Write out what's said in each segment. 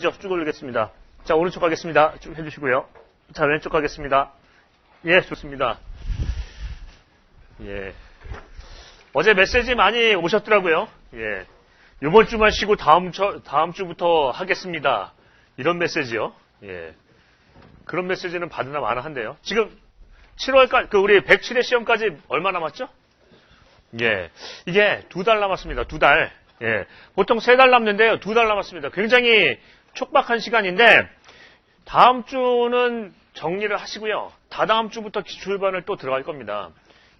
쭉 올리겠습니다. 자, 오른쪽 가겠습니다. 쭉 해주시고요. 자, 왼쪽 가겠습니다. 예, 좋습니다. 예. 어제 메시지 많이 오셨더라고요. 예. 이번 주만 쉬고 다음 주부터 하겠습니다. 이런 메시지요. 예. 그런 메시지는 받으나 마나 한데요. 지금 7월까지, 우리 107회 시험까지 얼마 남았죠? 예. 이게 2달 남았습니다. 2달. 예. 보통 3달 남는데요. 2달 남았습니다. 굉장히 촉박한 시간인데, 다음 주는 정리를 하시고요. 다다음 주부터 기출반을 또 들어갈 겁니다.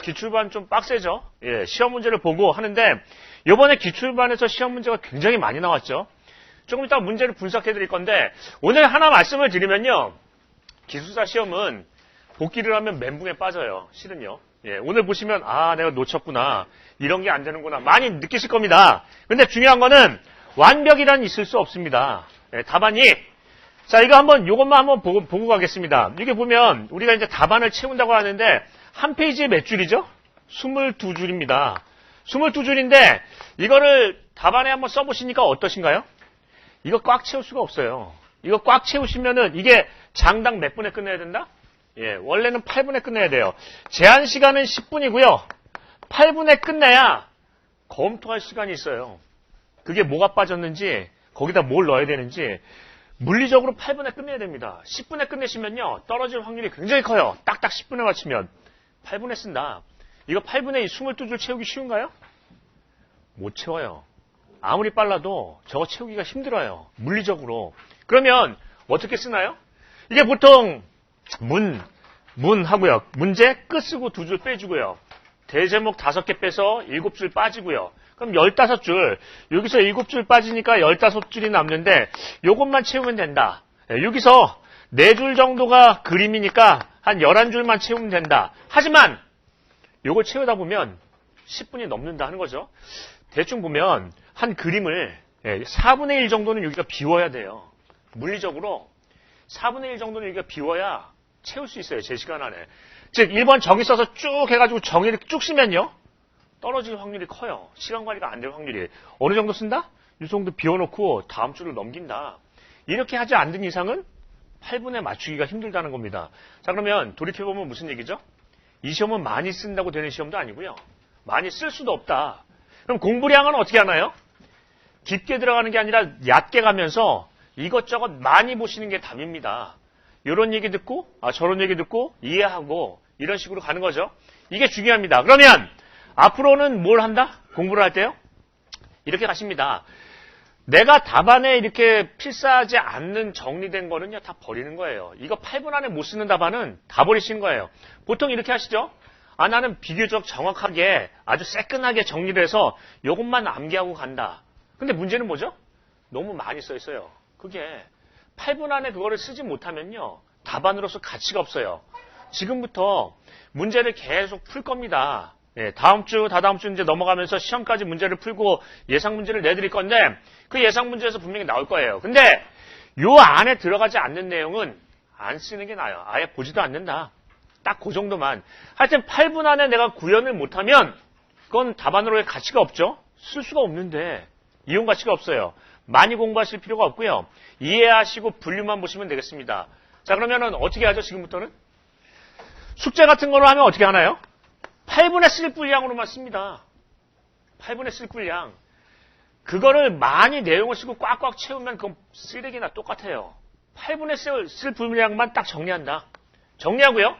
기출반 좀 빡세죠? 예. 시험 문제를 보고 하는데, 요번에 기출반에서 시험 문제가 굉장히 많이 나왔죠? 조금 이따 문제를 분석해 드릴 건데, 오늘 하나 말씀을 드리면요. 기술사 시험은 복기를 하면 멘붕에 빠져요. 실은요. 예, 오늘 보시면 내가 놓쳤구나. 이런 게 안 되는구나. 많이 느끼실 겁니다. 근데 중요한 거는 완벽이란 있을 수 없습니다. 예, 답안이 자, 요것만 한번 보고 가겠습니다. 이게 보면 우리가 이제 답안을 채운다고 하는데 한 페이지에 몇 줄이죠? 22줄입니다. 22줄인데 이거를 답안에 한번 써보시니까 어떠신가요? 이거 꽉 채울 수가 없어요. 이거 꽉 채우시면은 이게 장당 몇 분에 끝내야 된다? 예, 원래는 8분에 끝내야 돼요. 제한 시간은 10분이고요. 8분에 끝내야 검토할 시간이 있어요. 그게 뭐가 빠졌는지, 거기다 뭘 넣어야 되는지, 물리적으로 8분에 끝내야 됩니다. 10분에 끝내시면요, 떨어질 확률이 굉장히 커요. 딱딱 10분에 맞추면. 8분에 쓴다. 이거 8분에 22줄 채우기 쉬운가요? 못 채워요. 아무리 빨라도 저거 채우기가 힘들어요. 물리적으로. 그러면 어떻게 쓰나요? 이게 보통 문 하고요. 문제 끝 쓰고 2줄 빼주고요. 대제목 5개 빼서 7줄 빠지고요. 그럼 15줄. 여기서 7줄 빠지니까 15줄이 남는데 요것만 채우면 된다. 여기서 4줄 정도가 그림이니까 한 11줄만 채우면 된다. 하지만 요거 채우다 보면 10분이 넘는다 하는 거죠. 대충 보면 한 그림을 4분의 1 정도는 여기가 비워야 돼요. 물리적으로 4분의 1 정도는 여기가 비워야 채울 수 있어요. 제 시간 안에. 즉 1번 정의 써서 쭉 해가지고 정의를 쭉 쓰면요. 떨어질 확률이 커요. 시간 관리가 안 될 확률이. 어느 정도 쓴다? 이 정도 비워놓고 다음 주를 넘긴다. 이렇게 하지 않는 이상은 8분에 맞추기가 힘들다는 겁니다. 자, 그러면 돌이켜보면 무슨 얘기죠? 이 시험은 많이 쓴다고 되는 시험도 아니고요. 많이 쓸 수도 없다. 그럼 공부량은 어떻게 하나요? 깊게 들어가는 게 아니라 얕게 가면서 이것저것 많이 보시는 게 답입니다. 이런 얘기 듣고 저런 얘기 듣고 이해하고 이런 식으로 가는 거죠. 이게 중요합니다. 그러면 앞으로는 뭘 한다? 공부를 할 때요? 이렇게 가십니다. 내가 답안에 이렇게 필사하지 않는 정리된 거는요, 다 버리는 거예요. 이거 8분 안에 못 쓰는 답안은 다 버리시는 거예요. 보통 이렇게 하시죠? 나는 비교적 정확하게 아주 새끈하게 정리를 해서 이것만 암기하고 간다. 근데 문제는 뭐죠? 너무 많이 써 있어요. 그게 8분 안에 그거를 쓰지 못하면요, 답안으로서 가치가 없어요. 지금부터 문제를 계속 풀 겁니다. 예, 다음 주, 다다음 주 이제 넘어가면서 시험까지 문제를 풀고 예상 문제를 내드릴 건데, 그 예상 문제에서 분명히 나올 거예요. 근데 요 안에 들어가지 않는 내용은 안 쓰는 게 나아요. 아예 보지도 않는다. 딱 그 정도만. 하여튼 8분 안에 내가 구현을 못하면 그건 답안으로의 가치가 없죠. 쓸 수가 없는데 이용 가치가 없어요. 많이 공부하실 필요가 없고요. 이해하시고 분류만 보시면 되겠습니다. 자, 그러면은 어떻게 하죠? 지금부터는? 숙제 같은 거로 하면 어떻게 하나요? 8분의 쓸 분량으로만 씁니다. 8분의 쓸 분량. 그거를 많이 내용을 쓰고 꽉꽉 채우면 그건 쓰레기나 똑같아요. 8분의 쓸 분량만 딱 정리한다. 정리하고요.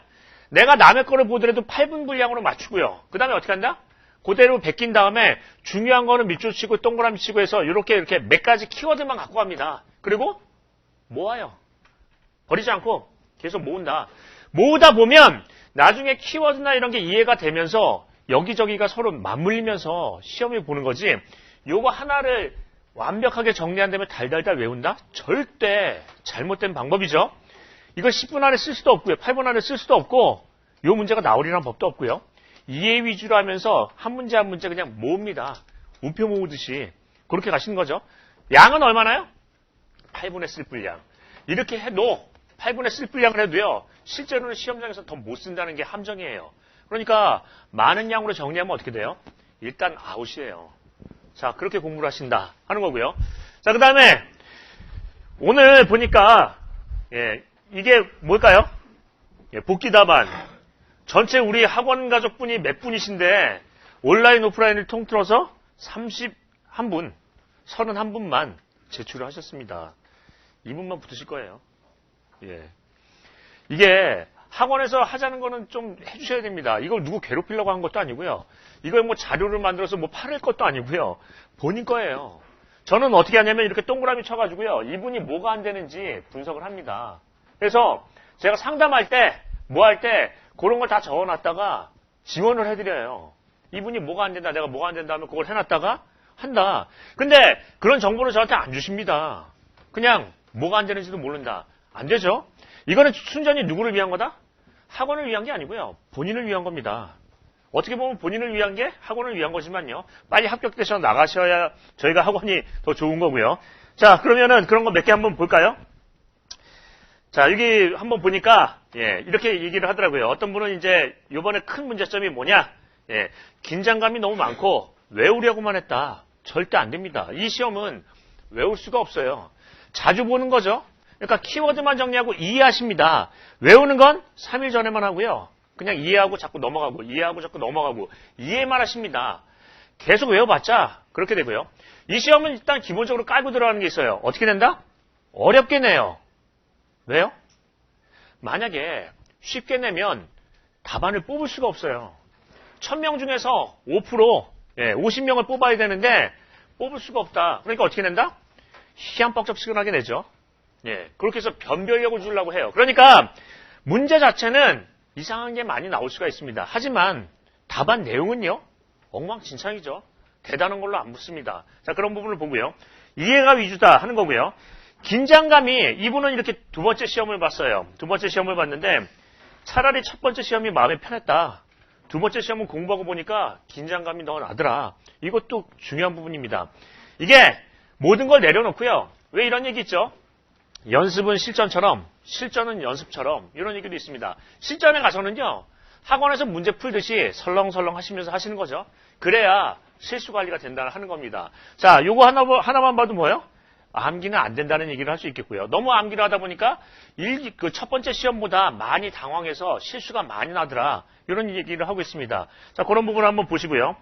내가 남의 거를 보더라도 8분 분량으로 맞추고요. 그 다음에 어떻게 한다? 그대로 베낀 다음에 중요한 거는 밑줄 치고 동그라미 치고 해서 이렇게 몇 가지 키워드만 갖고 갑니다. 그리고 모아요. 버리지 않고 계속 모은다. 모으다 보면 나중에 키워드나 이런 게 이해가 되면서 여기저기가 서로 맞물리면서 시험을 보는 거지, 요거 하나를 완벽하게 정리한다면 달달달 외운다? 절대 잘못된 방법이죠. 이걸 10분 안에 쓸 수도 없고요. 8분 안에 쓸 수도 없고, 요 문제가 나오리라는 법도 없고요. 이해 위주로 하면서 한 문제 한 문제 그냥 모읍니다. 우표 모으듯이. 그렇게 가시는 거죠. 양은 얼마나요? 8분의 쓸 분량. 이렇게 해도 8분의 쓸 분량을 해도요, 실제로는 시험장에서 더 못 쓴다는 게 함정이에요. 그러니까 많은 양으로 정리하면 어떻게 돼요? 일단 아웃이에요. 자, 그렇게 공부를 하신다 하는 거고요. 자, 그 다음에 오늘 보니까 예, 이게 뭘까요? 예, 복귀 답안. 전체 우리 학원 가족분이 몇 분이신데 온라인 오프라인을 통틀어서 31분, 31분만 제출을 하셨습니다. 이분만 붙으실 거예요. 예. 이게 학원에서 하자는 거는 좀 해주셔야 됩니다. 이걸 누구 괴롭히려고 한 것도 아니고요. 이걸 뭐 자료를 만들어서 뭐 팔을 것도 아니고요. 본인 거예요. 저는 어떻게 하냐면 이렇게 동그라미 쳐가지고요. 이분이 뭐가 안 되는지 분석을 합니다. 그래서 제가 상담할 때, 뭐 할 때 그런 걸 다 적어놨다가 지원을 해드려요. 이분이 뭐가 안 된다, 내가 뭐가 안 된다 하면 그걸 해놨다가 한다. 근데 그런 정보를 저한테 안 주십니다. 그냥 뭐가 안 되는지도 모른다. 안 되죠? 이거는 순전히 누구를 위한 거다? 학원을 위한 게 아니고요. 본인을 위한 겁니다. 어떻게 보면 본인을 위한 게 학원을 위한 거지만요. 빨리 합격되셔 나가셔야 저희가 학원이 더 좋은 거고요. 자, 그러면은 그런 거 몇 개 한번 볼까요? 자, 여기 한번 보니까 예, 이렇게 얘기를 하더라고요. 어떤 분은 이제 이번에 큰 문제점이 뭐냐? 예, 긴장감이 너무 많고 외우려고만 했다. 절대 안 됩니다. 이 시험은 외울 수가 없어요. 자주 보는 거죠. 그러니까 키워드만 정리하고 이해하십니다. 외우는 건 3일 전에만 하고요. 그냥 이해하고 자꾸 넘어가고 이해하고 자꾸 넘어가고 이해만 하십니다. 계속 외워봤자 그렇게 되고요. 이 시험은 일단 기본적으로 깔고 들어가는 게 있어요. 어떻게 된다? 어렵게 내요. 왜요? 만약에 쉽게 내면 답안을 뽑을 수가 없어요. 1000명 중에서 5%, 50명을 뽑아야 되는데 뽑을 수가 없다. 그러니까 어떻게 낸다? 희한뻑적시근하게 내죠. 예, 그렇게 해서 변별력을 주려고 해요. 그러니까 문제 자체는 이상한 게 많이 나올 수가 있습니다. 하지만 답안 내용은요, 엉망진창이죠. 대단한 걸로 안 붙습니다. 자, 그런 부분을 보고요. 이해가 위주다 하는 거고요. 긴장감이, 이분은 이렇게 두 번째 시험을 봤어요. 두 번째 시험을 봤는데 차라리 첫 번째 시험이 마음에 편했다. 두 번째 시험은 공부하고 보니까 긴장감이 더 나더라. 이것도 중요한 부분입니다. 이게 모든 걸 내려놓고요. 왜 이런 얘기 있죠? 연습은 실전처럼, 실전은 연습처럼 이런 얘기도 있습니다. 실전에 가서는요. 학원에서 문제 풀듯이 설렁설렁 하시면서 하시는 거죠. 그래야 실수 관리가 된다 하는 겁니다. 자, 요거 하나만 봐도 뭐예요? 암기는 안 된다는 얘기를 할 수 있겠고요. 너무 암기를 하다 보니까 그 첫 번째 시험보다 많이 당황해서 실수가 많이 나더라. 이런 얘기를 하고 있습니다. 자, 그런 부분을 한번 보시고요.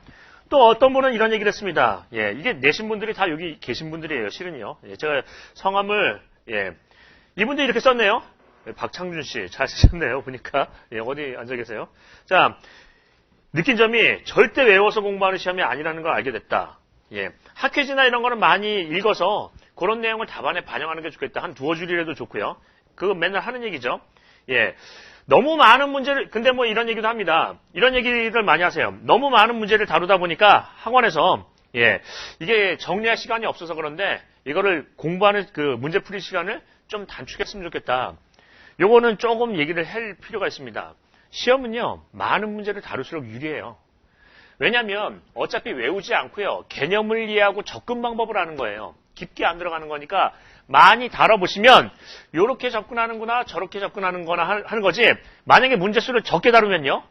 또 어떤 분은 이런 얘기를 했습니다. 예, 이게 내신 분들이 다 여기 계신 분들이에요. 실은요. 예, 제가 성함을 이분도 이렇게 썼네요. 박창준 씨 잘 쓰셨네요. 보니까 어디 앉아 계세요? 자, 느낀 점이 절대 외워서 공부하는 시험이 아니라는 걸 알게 됐다. 예, 학회지나 이런 거는 많이 읽어서 그런 내용을 답안에 반영하는 게 좋겠다. 한 두어 줄이라도 좋고요. 그거 맨날 하는 얘기죠. 예, 너무 많은 문제를, 근데 뭐 이런 얘기도 합니다. 이런 얘기를 많이 하세요. 너무 많은 문제를 다루다 보니까 학원에서 이게 정리할 시간이 없어서 그런데 이거를 공부하는 그 문제 풀이 시간을 좀 단축했으면 좋겠다. 요거는 조금 얘기를 할 필요가 있습니다. 시험은요, 많은 문제를 다룰수록 유리해요. 왜냐하면 어차피 외우지 않고요, 개념을 이해하고 접근 방법을 하는 거예요. 깊게 안 들어가는 거니까 많이 다뤄보시면 이렇게 접근하는구나, 저렇게 접근하는구나 하는 거지. 만약에 문제수를 적게 다루면요,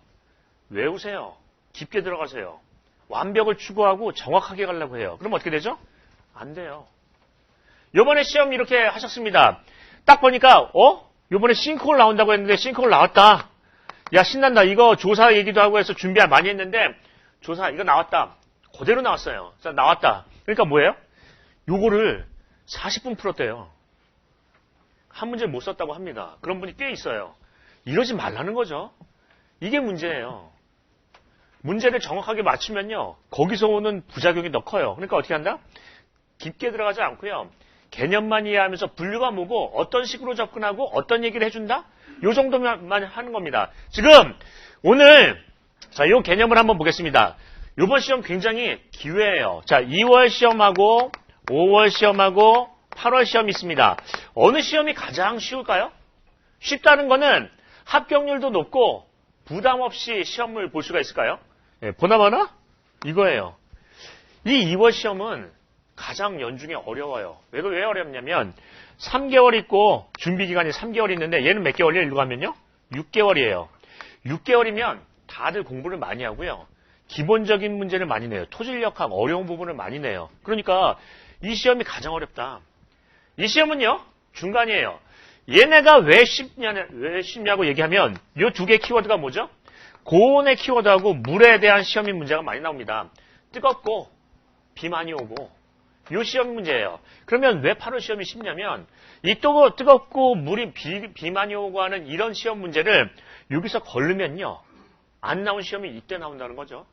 외우세요. 깊게 들어가세요. 완벽을 추구하고 정확하게 가려고 해요. 그럼 어떻게 되죠? 안 돼요. 요번에 시험 이렇게 하셨습니다. 딱 보니까 요번에 싱크홀 나온다고 했는데 싱크홀 나왔다. 야, 신난다. 이거 조사 얘기도 하고 해서 준비 많이 했는데 조사 이거 나왔다. 그대로 나왔어요. 자, 나왔다. 그러니까 뭐예요? 요거를 40분 풀었대요. 한 문제 못 썼다고 합니다. 그런 분이 꽤 있어요. 이러지 말라는 거죠. 이게 문제예요. 문제를 정확하게 맞추면요, 거기서 오는 부작용이 더 커요. 그러니까 어떻게 한다? 깊게 들어가지 않고요, 개념만 이해하면서 분류가 뭐고 어떤 식으로 접근하고 어떤 얘기를 해준다? 요 정도만 하는 겁니다. 지금 오늘 자, 요 개념을 한번 보겠습니다. 요번 시험 굉장히 기회예요. 자, 2월 시험하고 5월 시험하고 8월 시험이 있습니다. 어느 시험이 가장 쉬울까요? 쉽다는 거는 합격률도 높고 부담 없이 시험을 볼 수가 있을까요? 보나마나 이거예요. 이 2월 시험은 가장 연중에 어려워요. 왜 어렵냐면 3개월 있고 준비 기간이 3개월 있는데 얘는 몇 개월이에요? 일로 가면요? 6개월이에요. 6개월이면 다들 공부를 많이 하고요. 기본적인 문제를 많이 내요. 토질력학 어려운 부분을 많이 내요. 그러니까 이 시험이 가장 어렵다. 이 시험은요, 중간이에요. 얘네가 왜 쉽냐고 얘기하면 이 두 개 키워드가 뭐죠? 고온의 키워드하고 물에 대한 시험이 문제가 많이 나옵니다. 뜨겁고 비 많이 오고 이 시험 문제예요. 그러면 왜 8월 시험이 쉽냐면 이 뜨겁고 물이 비 많이 오고 하는 이런 시험 문제를 여기서 걸르면요. 안 나온 시험이 이때 나온다는 거죠.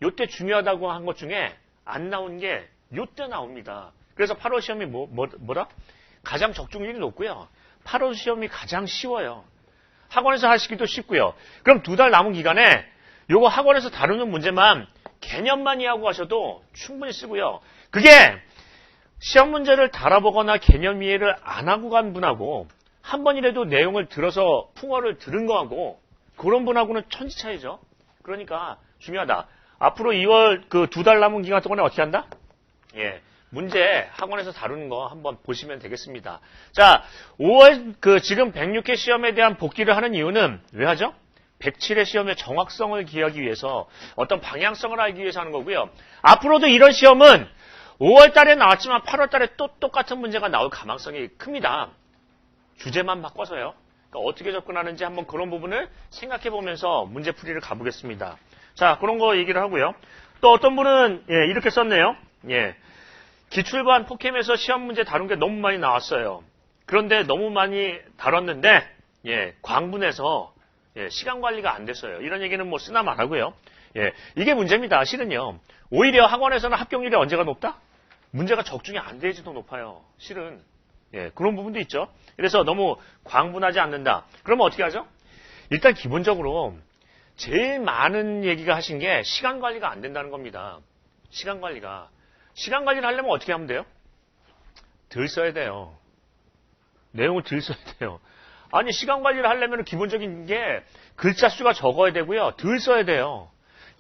이때 중요하다고 한 것 중에 안 나온 게 이때 나옵니다. 그래서 8월 시험이 뭐라? 가장 적중률이 높고요. 8월 시험이 가장 쉬워요. 학원에서 하시기도 쉽고요. 그럼 2달 남은 기간에 요거 학원에서 다루는 문제만 개념만 이해하고 가셔도 충분히 쓰고요. 그게 시험 문제를 달아보거나 개념 이해를 안 하고 간 분하고 한 번이라도 내용을 들어서 풍어를 들은 거하고 그런 분하고는 천지 차이죠. 그러니까 중요하다. 앞으로 2월 그 2달 남은 기간 동안에 어떻게 한다? 예. 문제 학원에서 다루는 거 한번 보시면 되겠습니다. 자, 5월 지금 106회 시험에 대한 복귀를 하는 이유는 왜 하죠? 107회 시험의 정확성을 기하기 위해서 어떤 방향성을 알기 위해서 하는 거고요. 앞으로도 이런 시험은 5월 달에 나왔지만 8월 달에 또 똑같은 문제가 나올 가능성이 큽니다. 주제만 바꿔서요. 그러니까 어떻게 접근하는지 한번 그런 부분을 생각해 보면서 문제풀이를 가보겠습니다. 자, 그런 거 얘기를 하고요. 또 어떤 분은 이렇게 썼네요. 기출반 포캠에서 시험 문제 다룬 게 너무 많이 나왔어요. 그런데 너무 많이 다뤘는데 광분해서 시간 관리가 안 됐어요. 이런 얘기는 뭐 쓰나 말하고요. 이게 문제입니다. 실은요. 오히려 학원에서는 합격률이 언제가 높다? 문제가 적중이 안 되지도 높아요. 실은 그런 부분도 있죠. 그래서 너무 광분하지 않는다. 그러면 어떻게 하죠? 일단 기본적으로 제일 많은 얘기가 하신 게 시간 관리가 안 된다는 겁니다. 시간 관리를 하려면 어떻게 하면 돼요? 덜 써야 돼요. 내용을 덜 써야 돼요. 아니, 시간 관리를 하려면 기본적인 게 글자 수가 적어야 되고요. 덜 써야 돼요.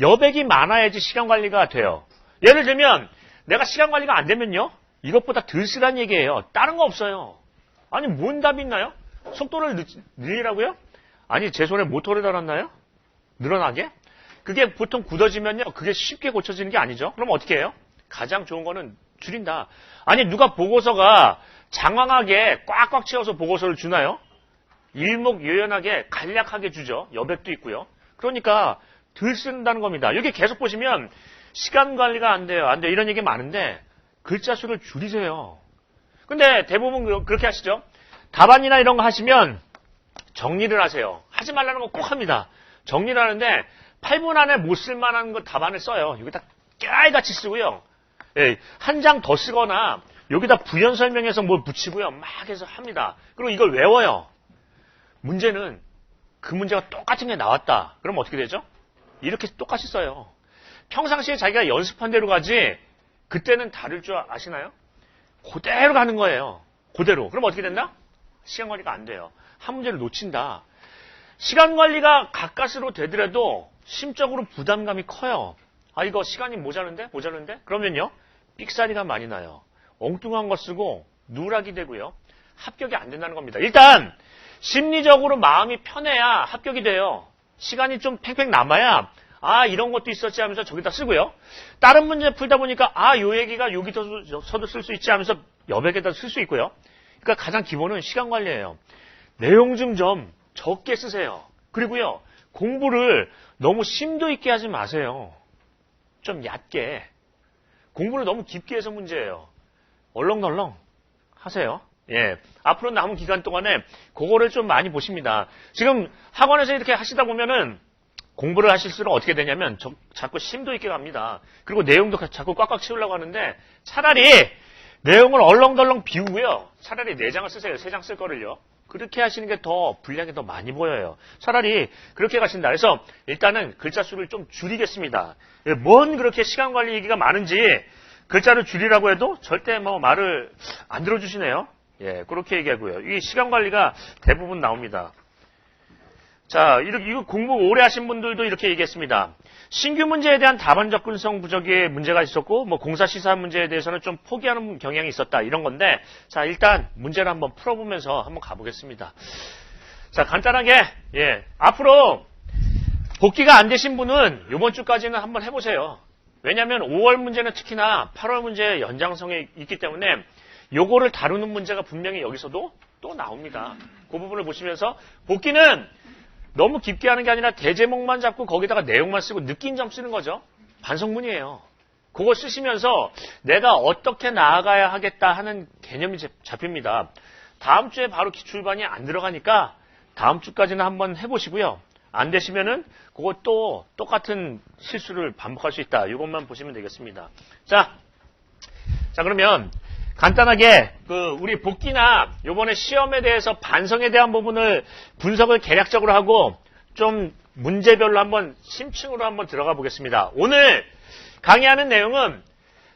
여백이 많아야지 시간 관리가 돼요. 예를 들면 내가 시간 관리가 안 되면요. 이것보다 덜 쓰란 얘기예요. 다른 거 없어요. 아니, 뭔 답이 있나요? 속도를 늘리라고요? 아니, 제 손에 모터를 달았나요? 늘어나게? 그게 보통 굳어지면요. 그게 쉽게 고쳐지는 게 아니죠. 그럼 어떻게 해요? 가장 좋은 거는 줄인다. 아니, 누가 보고서가 장황하게 꽉꽉 채워서 보고서를 주나요? 일목요연하게 간략하게 주죠. 여백도 있고요. 그러니까 덜 쓴다는 겁니다. 여기 계속 보시면 시간 관리가 안 돼요. 이런 얘기 많은데 글자 수를 줄이세요. 근데 대부분 그렇게 하시죠. 답안이나 이런 거 하시면 정리를 하세요. 하지 말라는 거 꼭 합니다. 정리를 하는데 8분 안에 못 쓸 만한 거 답안을 써요. 여기다 깨알같이 쓰고요. 한 장 더 쓰거나 여기다 부연 설명해서 뭘 붙이고요. 막 해서 합니다. 그리고 이걸 외워요. 문제는 그 문제가 똑같은 게 나왔다. 그럼 어떻게 되죠? 이렇게 똑같이 써요. 평상시에 자기가 연습한 대로 가지 그때는 다를 줄 아시나요? 그대로 가는 거예요. 그대로. 그럼 어떻게 된다? 시간 관리가 안 돼요. 한 문제를 놓친다. 시간 관리가 가까스로 되더라도 심적으로 부담감이 커요. 아, 이거 시간이 모자른데? 그러면요. 삑사리가 많이 나요. 엉뚱한 거 쓰고 누락이 되고요. 합격이 안 된다는 겁니다. 일단 심리적으로 마음이 편해야 합격이 돼요. 시간이 좀 팽팽 남아야 아, 이런 것도 있었지 하면서 저기다 쓰고요. 다른 문제 풀다 보니까 아, 요 얘기가 여기서도 쓸 수 있지 하면서 여백에다 쓸 수 있고요. 그러니까 가장 기본은 시간 관리예요. 내용 좀 적게 쓰세요. 그리고요. 공부를 너무 심도 있게 하지 마세요. 좀 얕게. 공부를 너무 깊게 해서 문제예요. 얼렁덜렁 하세요. 앞으로 남은 기간 동안에 그거를 좀 많이 보십니다. 지금 학원에서 이렇게 하시다 보면은 공부를 하실수록 어떻게 되냐면 자꾸 심도 있게 갑니다. 그리고 내용도 자꾸 꽉꽉 채우려고 하는데 차라리 내용을 얼렁덜렁 비우고요. 차라리 4장을 쓰세요. 3장 쓸 거를요. 그렇게 하시는 게 더 분량이 더 많이 보여요. 차라리 그렇게 가신다. 그래서 일단은 글자 수를 좀 줄이겠습니다. 뭔 그렇게 시간 관리 얘기가 많은지 글자를 줄이라고 해도 절대 뭐 말을 안 들어주시네요. 그렇게 얘기하고요. 이 시간 관리가 대부분 나옵니다. 자, 이거 공부 오래 하신 분들도 이렇게 얘기했습니다. 신규 문제에 대한 답안 접근성 부족의 문제가 있었고, 공사 시사 문제에 대해서는 좀 포기하는 경향이 있었다. 이런 건데, 자, 일단 문제를 한번 풀어보면서 한번 가보겠습니다. 자, 간단하게, 앞으로 복귀가 안 되신 분은 이번 주까지는 한번 해보세요. 왜냐하면 5월 문제는 특히나 8월 문제의 연장성이 있기 때문에 요거를 다루는 문제가 분명히 여기서도 또 나옵니다. 그 부분을 보시면서 복기는 너무 깊게 하는 게 아니라 대제목만 잡고 거기다가 내용만 쓰고 느낀 점 쓰는 거죠. 반성문이에요. 그거 쓰시면서 내가 어떻게 나아가야 하겠다 하는 개념이 잡힙니다. 다음 주에 바로 기출반이 안 들어가니까 다음 주까지는 한번 해보시고요. 안 되시면은 그것도 똑같은 실수를 반복할 수 있다. 이것만 보시면 되겠습니다. 자 그러면 간단하게 우리 복기나 요번에 시험에 대해서 반성에 대한 부분을 분석을 개략적으로 하고 좀 문제별로 한번 심층으로 한번 들어가 보겠습니다. 오늘 강의하는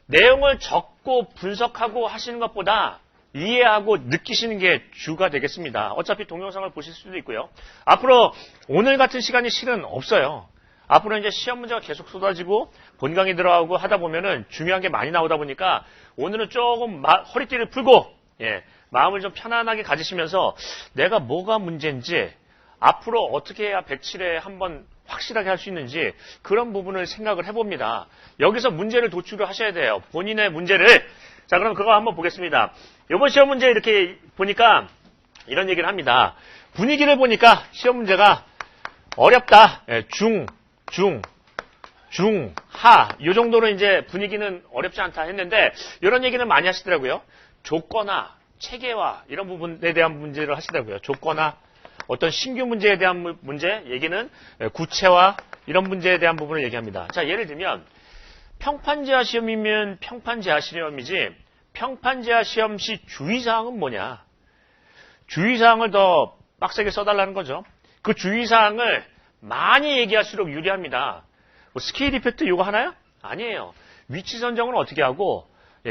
내용을 적고 분석하고 하시는 것보다 이해하고 느끼시는 게 주가 되겠습니다. 어차피 동영상을 보실 수도 있고요. 앞으로 오늘 같은 시간이 실은 없어요. 앞으로 이제 시험 문제가 계속 쏟아지고 본강의 들어가고 하다 보면은 중요한 게 많이 나오다 보니까 오늘은 조금 허리띠를 풀고 마음을 좀 편안하게 가지시면서 내가 뭐가 문제인지 앞으로 어떻게 해야 107에 한번 확실하게 할 수 있는지 그런 부분을 생각을 해봅니다. 여기서 문제를 도출을 하셔야 돼요. 본인의 문제를. 자, 그럼 그거 한번 보겠습니다. 이번 시험 문제 이렇게 보니까 이런 얘기를 합니다. 분위기를 보니까 시험 문제가 어렵다. 하. 이 정도로 이제 분위기는 어렵지 않다 했는데 이런 얘기는 많이 하시더라고요. 조건화, 체계화 이런 부분에 대한 문제를 하시더라고요. 조건화, 어떤 신규 문제에 대한 문제 얘기는 구체화 이런 문제에 대한 부분을 얘기합니다. 자, 예를 들면 평판제화 시험이면 평판제화 시험이지 평판제화 시험 시 주의사항은 뭐냐? 주의사항을 더 빡세게 써달라는 거죠. 그 주의사항을 많이 얘기할수록 유리합니다. 뭐 스케일 이펙트 이거 하나요? 아니에요. 위치 선정은 어떻게 하고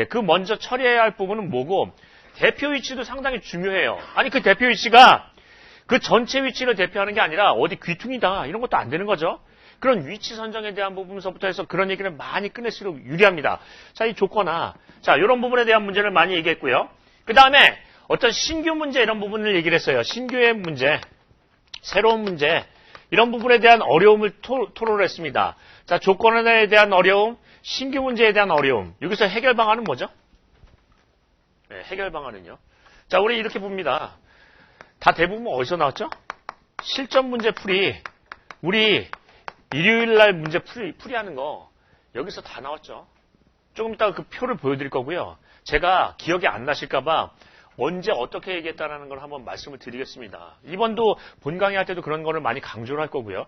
그 먼저 처리해야 할 부분은 뭐고 대표 위치도 상당히 중요해요. 아니 그 대표 위치가 그 전체 위치를 대표하는 게 아니라 어디 귀퉁이다 이런 것도 안 되는 거죠. 그런 위치 선정에 대한 부분서부터 해서 그런 얘기를 많이 꺼낼수록 유리합니다. 자, 이 조건화. 자, 이런 부분에 대한 문제를 많이 얘기했고요. 그 다음에 어떤 신규 문제 이런 부분을 얘기를 했어요. 신규의 문제, 새로운 문제 이런 부분에 대한 어려움을 토로를 했습니다. 자, 조건에 대한 어려움, 신규 문제에 대한 어려움. 여기서 해결 방안은 뭐죠? 네, 해결 방안은요. 자, 우리 이렇게 봅니다. 다 대부분 어디서 나왔죠? 실전 문제 풀이. 우리 일요일날 문제 풀이하는 거 여기서 다 나왔죠. 조금 이따가 그 표를 보여드릴 거고요. 제가 기억이 안 나실까봐 언제 어떻게 얘기했다라는 걸 한번 말씀을 드리겠습니다. 이번도 본 강의할 때도 그런 거를 많이 강조를 할 거고요.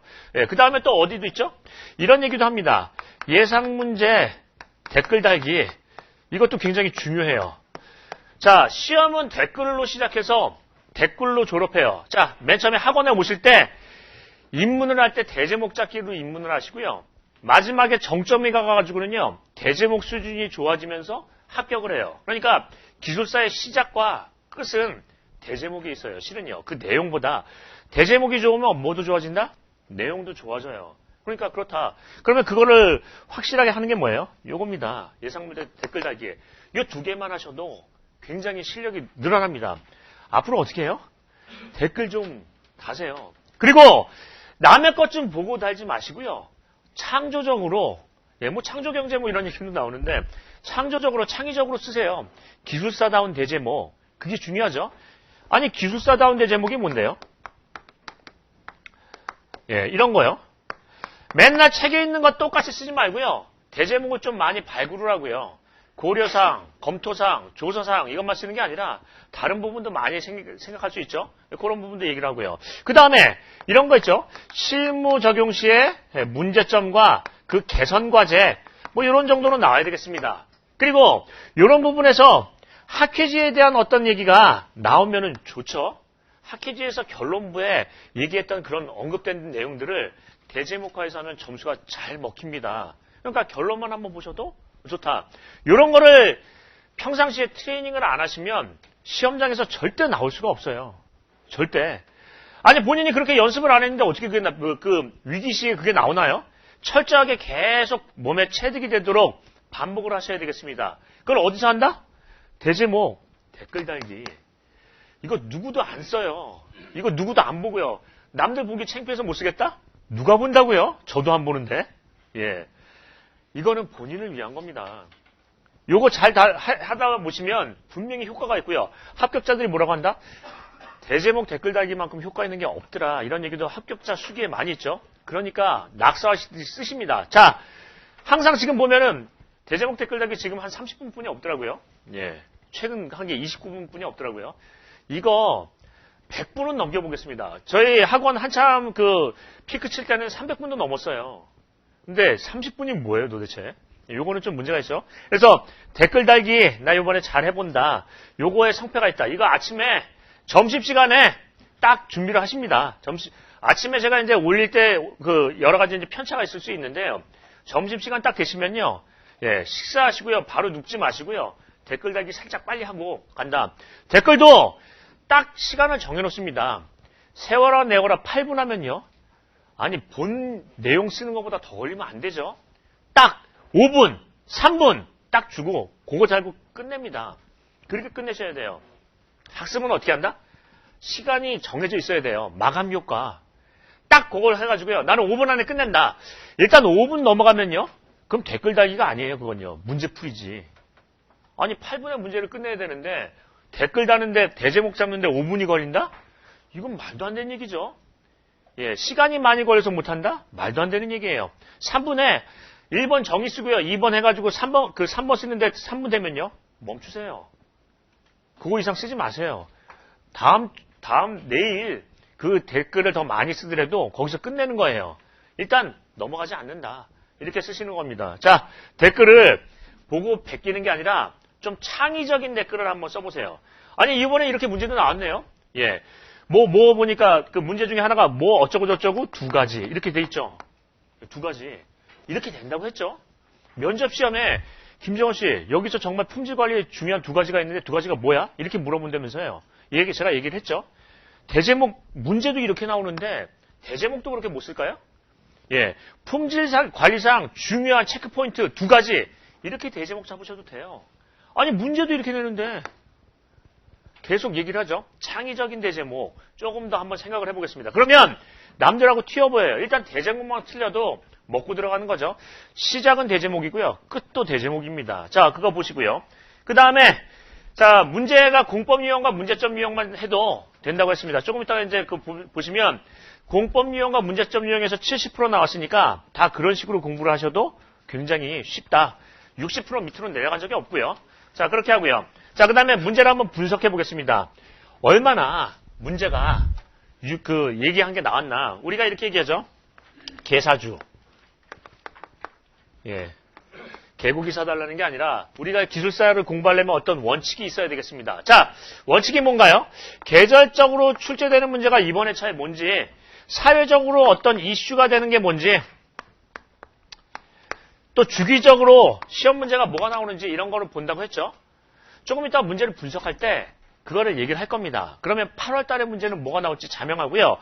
그 다음에 또 어디도 있죠? 이런 얘기도 합니다. 예상 문제 댓글 달기 이것도 굉장히 중요해요. 자, 시험은 댓글로 시작해서 댓글로 졸업해요. 자, 맨 처음에 학원에 오실 때 입문을 할 때 대제목 잡기로 입문을 하시고요. 마지막에 정점이 가가지고는요. 대제목 수준이 좋아지면서 합격을 해요. 그러니까 기술사의 시작과 끝은 대제목이 있어요. 실은요. 그 내용보다 대제목이 좋으면 뭐도 좋아진다? 내용도 좋아져요. 그러니까 그렇다. 그러면 그거를 확실하게 하는 게 뭐예요? 요겁니다. 예상문제 댓글 달기에. 이 두 개만 하셔도 굉장히 실력이 늘어납니다. 앞으로 어떻게 해요? 댓글 좀 다세요. 그리고 남의 것 좀 보고 달지 마시고요. 창조적으로, 뭐 창조경제 뭐 이런 얘기도 나오는데 창조적으로, 창의적으로 쓰세요. 기술사다운 대제목. 그게 중요하죠. 아니, 기술사다운 대제목이 뭔데요? 이런 거요. 맨날 책에 있는 거 똑같이 쓰지 말고요. 대제목을 좀 많이 발굴을 하고요. 고려사항, 검토사항, 조서사항 이것만 쓰는 게 아니라 다른 부분도 많이 생각할 수 있죠. 그런 부분도 얘기를 하고요. 그 다음에 이런 거 있죠. 실무 적용 시에 문제점과 그 개선 과제 뭐 이런 정도는 나와야 되겠습니다. 그리고 이런 부분에서 학회지에 대한 어떤 얘기가 나오면은 좋죠. 학회지에서 결론부에 얘기했던 그런 언급된 내용들을 대제목화해서는 점수가 잘 먹힙니다. 그러니까 결론만 한번 보셔도 좋다. 이런 거를 평상시에 트레이닝을 안 하시면 시험장에서 절대 나올 수가 없어요. 절대. 아니 본인이 그렇게 연습을 안 했는데 어떻게 그 위기 시에 그게 나오나요? 철저하게 계속 몸에 체득이 되도록 반복을 하셔야 되겠습니다. 그걸 어디서 한다? 대제목, 댓글 달기. 이거 누구도 안 써요. 이거 누구도 안 보고요. 남들 보기 창피해서 못 쓰겠다? 누가 본다고요? 저도 안 보는데. 이거는 본인을 위한 겁니다. 요거 잘 하다가 보시면 분명히 효과가 있고요. 합격자들이 뭐라고 한다? 대제목 댓글 달기만큼 효과 있는 게 없더라. 이런 얘기도 합격자 수기에 많이 있죠. 그러니까 낙서하시듯이 쓰십니다. 자, 항상 지금 보면은 대제목 댓글 달기 지금 한 30분뿐이 없더라고요. 예. 최근 한 게 29분뿐이 없더라고요. 이거 100분은 넘겨보겠습니다. 저희 학원 한참 그 피크 칠 때는 300분도 넘었어요. 근데 30분이 뭐예요 도대체? 요거는 좀 문제가 있죠. 그래서 댓글 달기 나 요번에 잘 해본다. 요거에 성패가 있다. 이거 아침에 점심시간에 딱 준비를 하십니다. 아침에 제가 이제 올릴 때 그 여러 가지 이제 편차가 있을 수 있는데요. 점심시간 딱 되시면요. 예, 식사하시고요. 바로 눕지 마시고요. 댓글 달기 살짝 빨리 하고 간다. 댓글도 딱 시간을 정해놓습니다. 세워라 내워라 8분 하면요. 아니 본 내용 쓰는 것보다 더 걸리면 안 되죠. 딱 5분, 3분 딱 주고 그거 달고 끝냅니다. 그렇게 끝내셔야 돼요. 학습은 어떻게 한다? 시간이 정해져 있어야 돼요. 마감 효과. 딱 그걸 해가지고요. 나는 5분 안에 끝낸다. 일단 5분 넘어가면요. 그럼 댓글 달기가 아니에요. 그건요. 문제 풀이지. 아니 8분에 문제를 끝내야 되는데 댓글 다는데 대제목 잡는데 5분이 걸린다? 이건 말도 안 되는 얘기죠. 예, 시간이 많이 걸려서 못한다? 말도 안 되는 얘기예요. 3분에 1번 정의 쓰고요. 2번 해가지고 3번 쓰는데 3분 되면요. 멈추세요. 그거 이상 쓰지 마세요. 내일 그 댓글을 더 많이 쓰더라도 거기서 끝내는 거예요. 일단 넘어가지 않는다. 이렇게 쓰시는 겁니다. 자, 댓글을 보고 베끼는 게 아니라 좀 창의적인 댓글을 한번 써보세요. 아니, 이번에 이렇게 문제도 나왔네요. 예. 보니까 그 문제 중에 하나가 뭐 어쩌고저쩌고 2가지. 이렇게 돼 있죠. 2가지. 이렇게 된다고 했죠. 면접 시험에 김정은 씨, 여기서 정말 품질 관리에 중요한 2가지가 있는데 2가지가 뭐야? 이렇게 물어본다면서요. 제가 얘기를 했죠. 대제목, 문제도 이렇게 나오는데 대제목도 그렇게 못 쓸까요? 예. 품질 관리상 중요한 체크포인트 2가지. 이렇게 대제목 잡으셔도 돼요. 아니, 문제도 이렇게 내는데 계속 얘기를 하죠. 창의적인 대제목 조금 더 한번 생각을 해보겠습니다. 그러면 남들하고 튀어 보여요. 일단 대제목만 틀려도 먹고 들어가는 거죠. 시작은 대제목이고요. 끝도 대제목입니다. 자, 그거 보시고요. 그 다음에 자, 문제가 공법 유형과 문제점 유형만 해도 된다고 했습니다. 조금 이따가 이제 보시면 공법 유형과 문제점 유형에서 70% 나왔으니까 다 그런 식으로 공부를 하셔도 굉장히 쉽다. 60% 밑으로 내려간 적이 없고요. 자, 그렇게 하고요. 자, 그 다음에 문제를 한번 분석해 보겠습니다. 얼마나 문제가 얘기한 게 나왔나. 우리가 이렇게 얘기하죠. 계사주. 예. 개국이 사달라는 게 아니라 우리가 기술사를 공부하려면 어떤 원칙이 있어야 되겠습니다. 자, 원칙이 뭔가요? 계절적으로 출제되는 문제가 이번 회차에 뭔지, 사회적으로 어떤 이슈가 되는 게 뭔지, 또 주기적으로 시험 문제가 뭐가 나오는지 이런 거를 본다고 했죠. 조금 이따 문제를 분석할 때 그거를 얘기를 할 겁니다. 그러면 8월 달에 문제는 뭐가 나올지 자명하고요.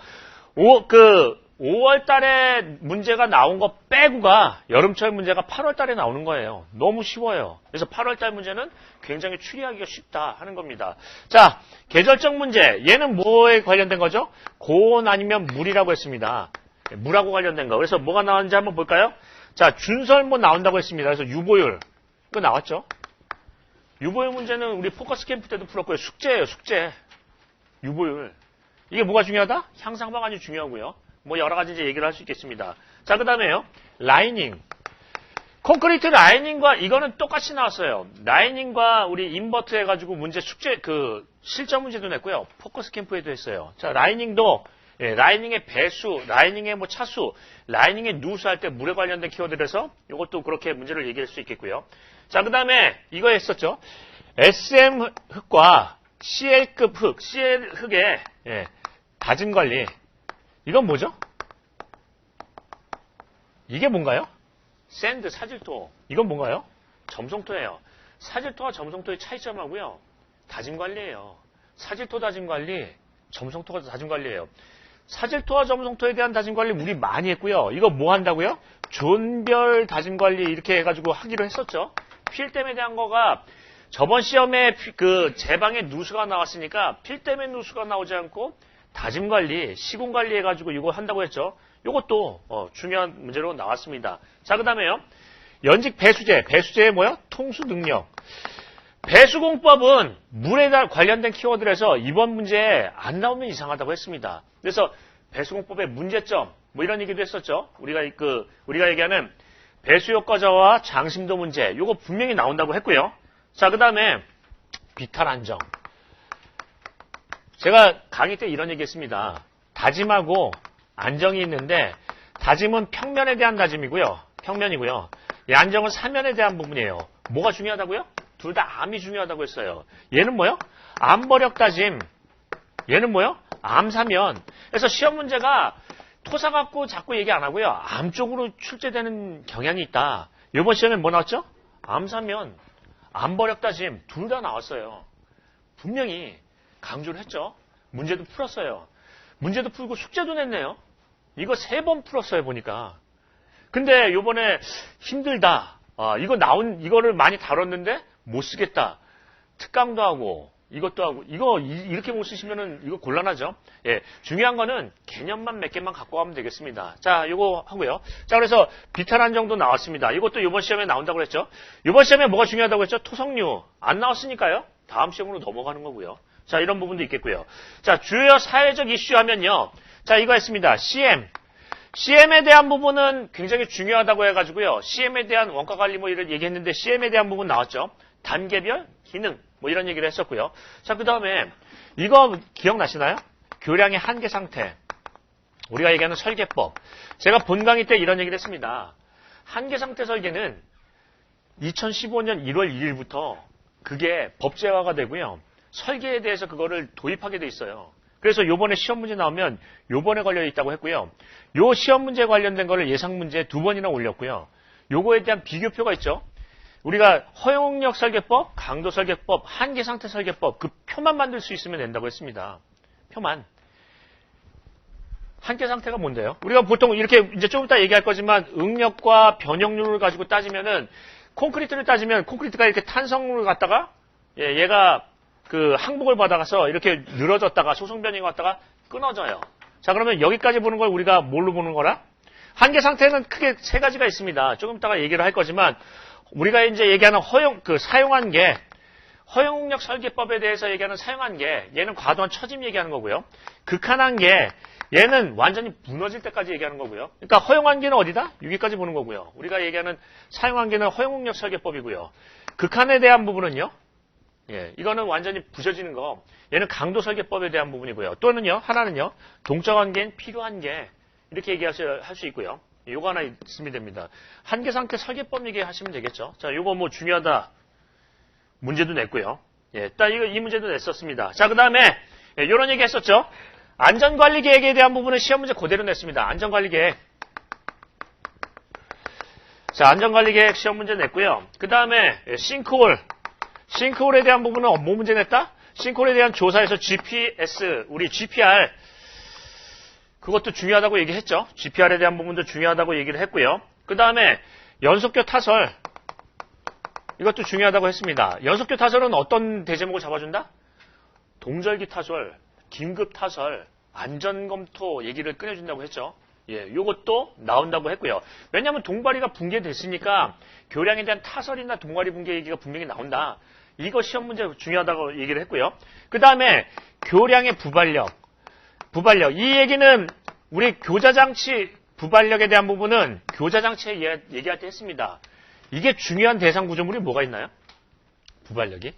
5월 달에 문제가 나온 거 빼고가 여름철 문제가 8월 달에 나오는 거예요. 너무 쉬워요. 그래서 8월 달 문제는 굉장히 추리하기가 쉽다 하는 겁니다. 자, 계절적 문제. 얘는 뭐에 관련된 거죠? 고온 아니면 물이라고 했습니다. 물하고 관련된 거. 그래서 뭐가 나왔는지 한번 볼까요? 자, 준설모 나온다고 했습니다. 그래서 유보율. 이거 나왔죠? 유보율 문제는 우리 포커스 캠프 때도 풀었고요. 숙제예요, 숙제. 유보율. 이게 뭐가 중요하다? 향상방 아주 중요하고요. 뭐 여러 가지 이제 얘기를 할 수 있겠습니다. 자, 그 다음에요. 라이닝. 콘크리트 라이닝과 이거는 똑같이 나왔어요. 라이닝과 우리 인버트 해가지고 문제 숙제, 실전 문제도 냈고요. 포커스 캠프에도 했어요. 자, 라이닝도, 예, 라이닝의 배수, 라이닝의 뭐 차수, 라이닝의 누수 할 때 물에 관련된 키워드에서 이것도 그렇게 문제를 얘기할 수 있겠고요. 자, 그 다음에 이거 했었죠. SM 흙과 CL급 흙, CL 흙의, 예, 다짐 관리. 이건 뭐죠? 이게 뭔가요? 샌드, 사질토. 이건 뭔가요? 점성토예요. 사질토와 점성토의 차이점하고요. 다짐 관리예요. 사질토 다짐 관리, 점성토가 다짐 관리예요. 사질토와 점성토에 대한 다짐 관리 우리 많이 했고요. 이거 뭐 한다고요? 존별 다짐 관리 이렇게 해가지고 하기로 했었죠. 필댐에 대한 거가 저번 시험에 제방에 누수가 나왔으니까 필댐에 누수가 나오지 않고 다짐 관리, 시공 관리 해가지고 이거 한다고 했죠. 이것도 중요한 문제로 나왔습니다. 자, 그 다음에요. 연직 배수제. 배수제의 뭐야? 통수 능력. 배수공법은 물에 관련된 키워드에서 이번 문제에 안 나오면 이상하다고 했습니다. 그래서 배수공법의 문제점, 뭐 이런 얘기도 했었죠. 우리가 얘기하는 배수효과자와 장심도 문제, 요거 분명히 나온다고 했고요. 자, 그 다음에 비탈 안정. 제가 강의 때 이런 얘기 했습니다. 다짐하고 안정이 있는데, 다짐은 평면에 대한 다짐이고요. 평면이고요. 이 안정은 사면에 대한 부분이에요. 뭐가 중요하다고요? 둘 다 암이 중요하다고 했어요. 얘는 뭐요? 암버력 다짐. 얘는 뭐요? 암사면. 그래서 시험 문제가 토사 갖고 자꾸 얘기 안 하고요. 암 쪽으로 출제되는 경향이 있다. 이번 시험에 뭐 나왔죠? 암사면, 암버력 다짐 둘 다 나왔어요. 분명히 강조를 했죠. 문제도 풀었어요. 문제도 풀고 숙제도 냈네요. 이거 3번 풀었어요, 보니까. 근데 요번에 힘들다. 이거를 많이 다뤘는데 못 쓰겠다. 특강도 하고, 이것도 하고, 이렇게 못 쓰시면은 이거 곤란하죠. 예. 중요한 거는 개념만 몇 개만 갖고 가면 되겠습니다. 자, 요거 하고요. 자, 그래서 비탈 안정도 나왔습니다. 이것도 요번 시험에 나온다고 그랬죠. 요번 시험에 뭐가 중요하다고 했죠? 토성류. 안 나왔으니까요. 다음 시험으로 넘어가는 거고요. 자, 이런 부분도 있겠고요. 자, 주요 사회적 이슈 하면요. 자, 이거 했습니다. CM에 대한 부분은 굉장히 중요하다고 해가지고요. CM에 대한 원가 관리 뭐 이런 얘기했는데 CM에 대한 부분 나왔죠. 단계별 기능 뭐 이런 얘기를 했었고요. 자, 그 다음에 이거 기억나시나요? 교량의 한계 상태. 우리가 얘기하는 설계법. 제가 본 강의 때 이런 얘기를 했습니다. 한계 상태 설계는 2015년 1월 2일부터 그게 법제화가 되고요. 설계에 대해서 그거를 도입하게 돼 있어요. 그래서 요번에 시험 문제 나오면 요번에 걸려 있다고 했고요. 요 시험 문제 관련된 거를 예상 문제에 2번이나 올렸고요. 요거에 대한 비교표가 있죠. 우리가 허용력 설계법, 강도 설계법, 한계 상태 설계법 그 표만 만들 수 있으면 된다고 했습니다. 표만. 한계 상태가 뭔데요? 우리가 보통 이렇게 이제 좀 이따 얘기할 거지만 응력과 변형률을 가지고 따지면은 콘크리트를 따지면 콘크리트가 이렇게 탄성을 갖다가 얘가 그 항복을 받아가서 이렇게 늘어졌다가 소성 변형이 왔다가 끊어져요. 자, 그러면 여기까지 보는 걸 우리가 뭘로 보는 거라? 한계 상태는 크게 3가지가 있습니다. 조금 이따가 얘기를 할 거지만 우리가 이제 얘기하는 사용한 게 허용력 설계법에 대해서 얘기하는 사용한 게 얘는 과도한 처짐 얘기하는 거고요. 극한한 게 얘는 완전히 무너질 때까지 얘기하는 거고요. 그러니까 허용한 게는 어디다? 여기까지 보는 거고요. 우리가 얘기하는 사용한 게는 허용력 설계법이고요. 극한에 대한 부분은요. 예, 이거는 완전히 부서지는 거. 얘는 강도 설계법에 대한 부분이고요. 또는요, 하나는요, 동적 한계는 필요한 게 이렇게 얘기할 수 있고요. 요거 하나 있으면 됩니다. 한계 상태 설계법 얘기하시면 되겠죠. 자, 요거 뭐 중요하다. 문제도 냈고요. 예, 딱 이 문제도 냈었습니다. 자, 그 다음에 요런 얘기 했었죠. 안전관리 계획에 대한 부분은 시험 문제 그대로 냈습니다. 안전관리 계획. 자, 안전관리 계획 시험 문제 냈고요. 그 다음에 싱크홀. 싱크홀에 대한 부분은 뭐 문제 냈다? 싱크홀에 대한 조사에서 GPS, 우리 GPR, 그것도 중요하다고 얘기했죠. GPR에 대한 부분도 중요하다고 얘기를 했고요. 그 다음에 연속교 타설, 이것도 중요하다고 했습니다. 연속교 타설은 어떤 대제목을 잡아준다? 동절기 타설, 긴급 타설, 안전검토 얘기를 꺼내준다고 했죠. 예, 요것도 나온다고 했고요. 왜냐하면 동바리가 붕괴됐으니까 교량에 대한 타설이나 동바리 붕괴 얘기가 분명히 나온다. 이거 시험 문제 중요하다고 얘기를 했고요. 그 다음에 교량의 부발력. 이 얘기는 우리 교자장치 부발력에 대한 부분은 교자장치에 얘기할 때 했습니다. 이게 중요한 대상 구조물이 뭐가 있나요? 부발력이.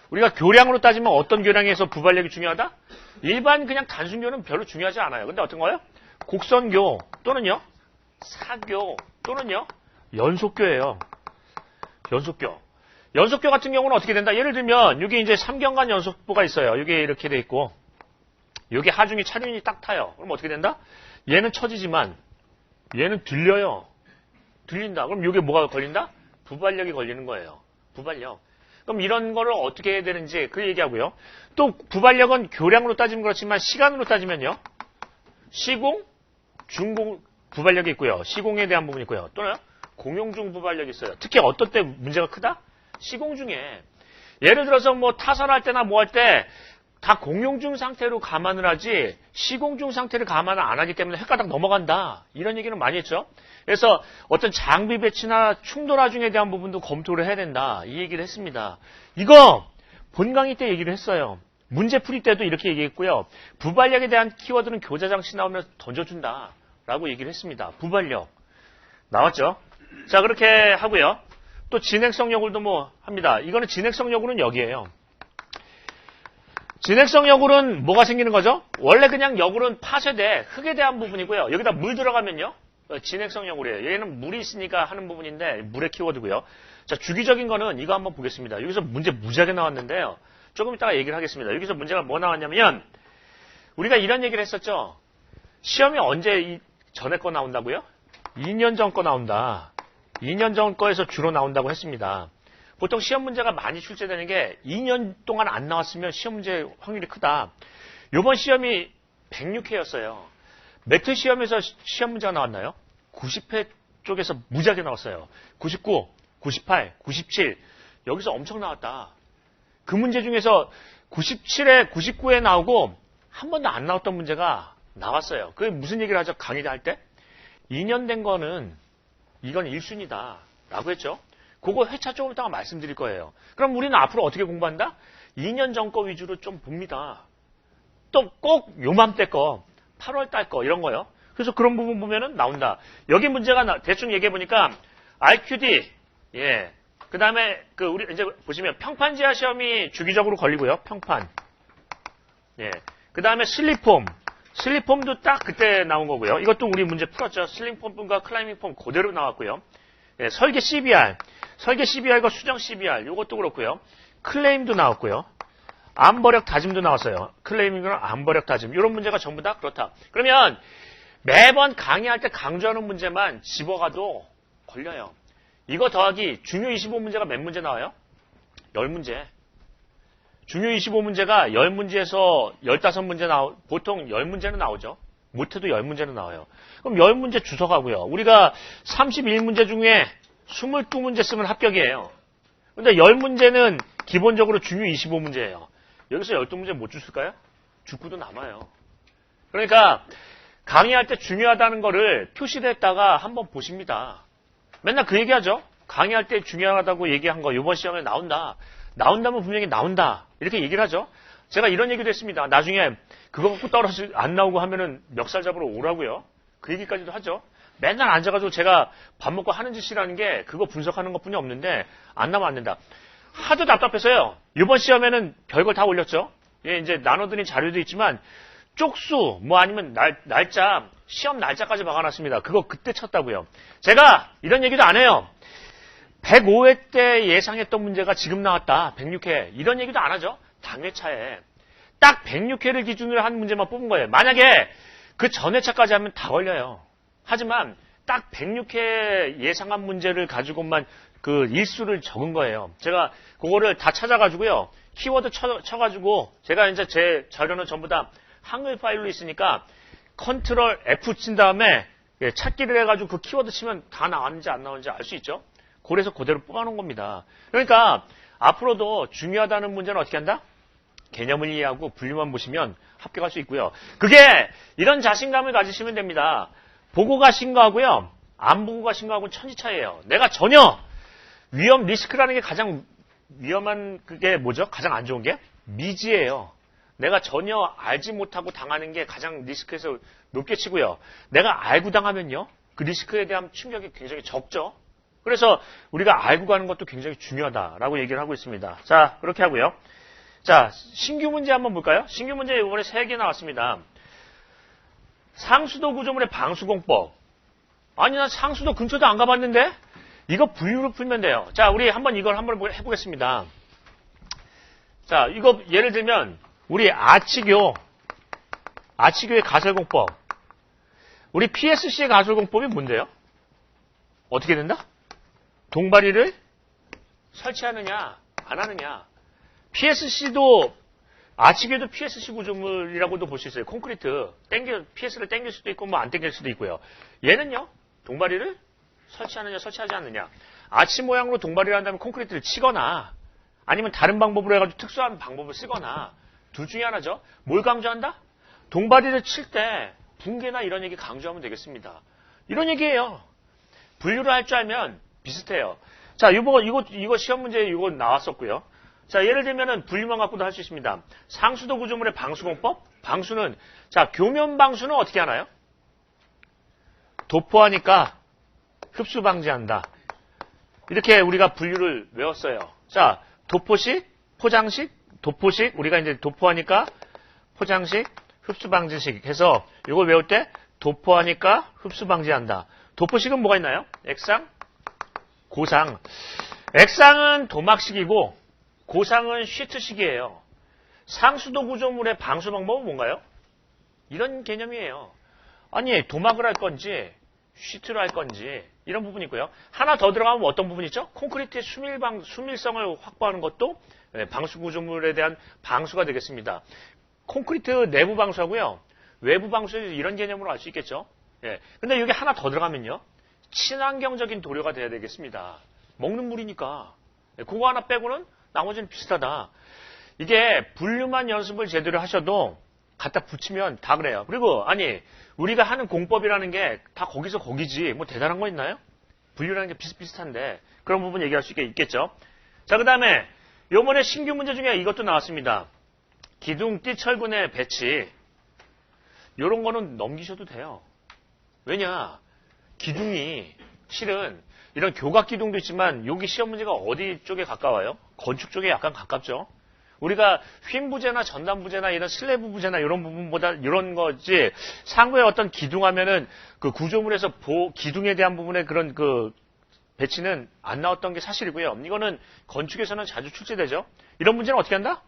우리가 교량으로 따지면 어떤 교량에서 부발력이 중요하다? 일반 그냥 단순교는 별로 중요하지 않아요. 근데 어떤 거예요? 곡선교 또는요 사교 또는요 연속교예요. 연속교 같은 경우는 어떻게 된다? 예를 들면 여기 이제 3경간 연속부가 있어요. 이게 이렇게 돼 있고 여기 하중이 차륜이 딱 타요. 그럼 어떻게 된다? 얘는 처지지만 얘는 들린다. 그럼 이게 뭐가 걸린다? 부발력이 걸리는 거예요. 부발력. 그럼 이런 거를 어떻게 해야 되는지 그 얘기하고요. 또 부발력은 교량으로 따지면 그렇지만 시간으로 따지면요. 시공, 중공 부발력이 있고요. 시공에 대한 부분이 있고요. 또는 공용중 부발력이 있어요. 특히 어떤 때 문제가 크다? 시공 중에. 예를 들어서 뭐 타설할 때나 뭐 할 때 다 공용중 상태로 감안을 하지 시공중 상태를 감안을 안 하기 때문에 헷가닥 넘어간다. 이런 얘기는 많이 했죠. 그래서 어떤 장비 배치나 충돌 하중에 대한 부분도 검토를 해야 된다. 이 얘기를 했습니다. 이거 본 강의 때 얘기를 했어요. 문제 풀이 때도 이렇게 얘기했고요. 부발력에 대한 키워드는 교자장치 나오면서 던져준다. 라고 얘기를 했습니다. 부발력. 나왔죠? 자, 그렇게 하고요. 또 진행성 여굴도 뭐 합니다. 이거는 진행성 여굴은 여기에요. 진행성 여굴은 뭐가 생기는 거죠? 원래 그냥 여굴은 파쇄대, 흙에 대한 부분이고요. 여기다 물 들어가면요. 진행성 여굴이에요. 얘는 물이 있으니까 하는 부분인데 물의 키워드고요. 자, 주기적인 거는 이거 한번 보겠습니다. 여기서 문제 무지하게 나왔는데요. 조금 이따가 얘기를 하겠습니다. 여기서 문제가 뭐 나왔냐면 우리가 이런 얘기를 했었죠. 시험이 언제 전에 거 나온다고요? 2년 전 거 나온다. 2년 전 거에서 주로 나온다고 했습니다. 보통 시험 문제가 많이 출제되는 게 2년 동안 안 나왔으면 시험 문제 확률이 크다. 이번 시험이 106회였어요. 몇 회 시험에서 시험 문제가 나왔나요? 90회 쪽에서 무지하게 나왔어요. 99, 98, 97 여기서 엄청 나왔다. 그 문제 중에서 97에 99에 나오고 한 번도 안 나왔던 문제가 나왔어요. 그게 무슨 얘기를 하죠? 강의 할 때? 2년 된 거는 이건 1순위다 라고 했죠. 그거 회차 조금 이따가 말씀드릴 거예요. 그럼 우리는 앞으로 어떻게 공부한다? 2년 전 거 위주로 좀 봅니다. 또 꼭 요맘때 거, 8월 달 거 이런 거요. 그래서 그런 부분 보면은 나온다. 여기 문제가 대충 얘기해 보니까 RQD, 예. 그 다음에 우리 이제 보시면 평판 지하 시험이 주기적으로 걸리고요. 평판. 예. 그 다음에 슬립폼도 딱 그때 나온 거고요. 이것도 우리 문제 풀었죠. 슬립폼과 클라이밍 폼 그대로 나왔고요. 예, 설계 CBR과 수정 CBR 이것도 그렇고요. 클레임도 나왔고요. 암버력 다짐도 나왔어요. 클레이밍과 암버력 다짐 이런 문제가 전부 다 그렇다. 그러면 매번 강의할 때 강조하는 문제만 집어가도 걸려요. 이거 더하기 중요 25문제가 몇 문제 나와요? 10문제. 중요 25문제가 10문제에서 15문제 보통 10문제는 나오죠. 못해도 10문제는 나와요. 그럼 10문제 주석하고요. 우리가 31문제 중에 22문제 쓰면 합격이에요. 근데 10문제는 기본적으로 중요 25문제예요. 여기서 12문제 못 주실까요? 죽고도 남아요. 그러니까 강의할 때 중요하다는 거를 표시를 했다가 한번 보십니다. 맨날 그 얘기하죠. 강의할 때 중요하다고 얘기한 거 이번 시험에 나온다. 나온다면 분명히 나온다. 이렇게 얘기를 하죠. 제가 이런 얘기도 했습니다. 나중에 그거 갖고 떨어져 안 나오고 하면은 멱살 잡으러 오라고요. 그 얘기까지도 하죠. 맨날 앉아가지고 제가 밥 먹고 하는 짓이라는 게 그거 분석하는 것뿐이 없는데 안 나면 안 된다. 하도 답답해서요. 이번 시험에는 별걸 다 올렸죠. 예, 이제 나눠드린 자료도 있지만 쪽수 뭐 아니면 날짜 시험 날짜까지 막아놨습니다. 그거 그때 쳤다고요. 제가 이런 얘기도 안 해요. 105회 때 예상했던 문제가 지금 나왔다. 106회. 이런 얘기도 안 하죠. 당회차에. 딱 106회를 기준으로 한 문제만 뽑은 거예요. 만약에 그 전회차까지 하면 다 걸려요. 하지만 딱 106회 예상한 문제를 가지고만 그 일수를 적은 거예요. 제가 그거를 다 찾아가지고요. 키워드 쳐가지고 제가 이제 제 자료는 전부 다 한글 파일로 있으니까 컨트롤 F 친 다음에 찾기를 해가지고 그 키워드 치면 다 나왔는지 안 나왔는지 알 수 있죠. 그래서 그대로 뽑아놓은 겁니다. 그러니까 앞으로도 중요하다는 문제는 어떻게 한다? 개념을 이해하고 분류만 보시면 합격할 수 있고요. 그게 이런 자신감을 가지시면 됩니다. 보고 가신 거하고요. 안 보고 가신 거하고는 천지 차이예요. 내가 전혀 위험 리스크라는 게 가장 위험한 그게 뭐죠? 가장 안 좋은 게 미지예요. 내가 전혀 알지 못하고 당하는 게 가장 리스크에서 높게 치고요. 내가 알고 당하면요. 그 리스크에 대한 충격이 굉장히 적죠. 그래서 우리가 알고 가는 것도 굉장히 중요하다라고 얘기를 하고 있습니다. 자, 그렇게 하고요. 자, 신규 문제 한번 볼까요? 신규 문제 이번에 3개 나왔습니다. 상수도 구조물의 방수공법. 아니, 난 상수도 근처도 안 가봤는데? 이거 분류로 풀면 돼요. 자, 우리 이걸 한번 해보겠습니다. 자, 이거 예를 들면 우리 아치교의 가설공법. 우리 PSC의 가설공법이 뭔데요? 어떻게 된다? 동바리를 설치하느냐, 안 하느냐. PSC도, 아치교도 PSC 구조물이라고도 볼 수 있어요. 콘크리트. PS를 땡길 수도 있고, 안 땡길 수도 있고요. 얘는요, 동바리를 설치하느냐, 설치하지 않느냐. 아치 모양으로 동바리를 한다면 콘크리트를 치거나, 아니면 다른 방법으로 해가지고 특수한 방법을 쓰거나, 둘 중에 하나죠. 뭘 강조한다? 동바리를 칠 때 붕괴나 이런 얘기 강조하면 되겠습니다. 이런 얘기예요. 분류를 할 줄 알면 비슷해요. 자, 이거 시험 문제 이거 나왔었고요. 자, 예를 들면은 분류만 갖고도 할 수 있습니다. 상수도 구조물의 방수공법? 방수는, 자, 교면 방수는 어떻게 하나요? 도포하니까 흡수 방지한다. 이렇게 우리가 분류를 외웠어요. 자, 도포식, 포장식, 도포식, 우리가 이제 도포하니까 포장식, 흡수 방지식 해서 이걸 외울 때 도포하니까 흡수 방지한다. 도포식은 뭐가 있나요? 액상, 고상. 액상은 도막식이고 고상은 쉬트식이에요. 상수도 구조물의 방수 방법은 뭔가요? 이런 개념이에요. 아니, 도막을 할 건지 쉬트를 할 건지 이런 부분이 있고요. 하나 더 들어가면 어떤 부분이 있죠? 콘크리트의 수밀성을 확보하는 것도 방수 구조물에 대한 방수가 되겠습니다. 콘크리트 내부 방수하고요. 외부 방수 이런 개념으로 알 수 있겠죠. 예. 근데 여기 하나 더 들어가면요. 친환경적인 도료가 돼야 되겠습니다. 먹는 물이니까. 그거 하나 빼고는 나머지는 비슷하다. 이게 분류만 연습을 제대로 하셔도 갖다 붙이면 다 그래요. 그리고 아니 우리가 하는 공법이라는 게 다 거기서 거기지 뭐 대단한 거 있나요? 분류라는 게 비슷비슷한데 그런 부분 얘기할 수 있겠죠. 자, 그 다음에 요번에 신규 문제 중에 이것도 나왔습니다. 기둥 띠철근의 배치. 요런 거는 넘기셔도 돼요. 왜냐? 기둥이 실은 이런 교각 기둥도 있지만 여기 시험 문제가 어디 쪽에 가까워요? 건축 쪽에 약간 가깝죠. 우리가 휨 부재나 전단 부재나 이런 슬래브 부재나 이런 부분보다 이런 거지 상부에 어떤 기둥하면은 그 구조물에서 기둥에 대한 부분의 그런 그 배치는 안 나왔던 게 사실이고요. 이거는 건축에서는 자주 출제되죠. 이런 문제는 어떻게 한다?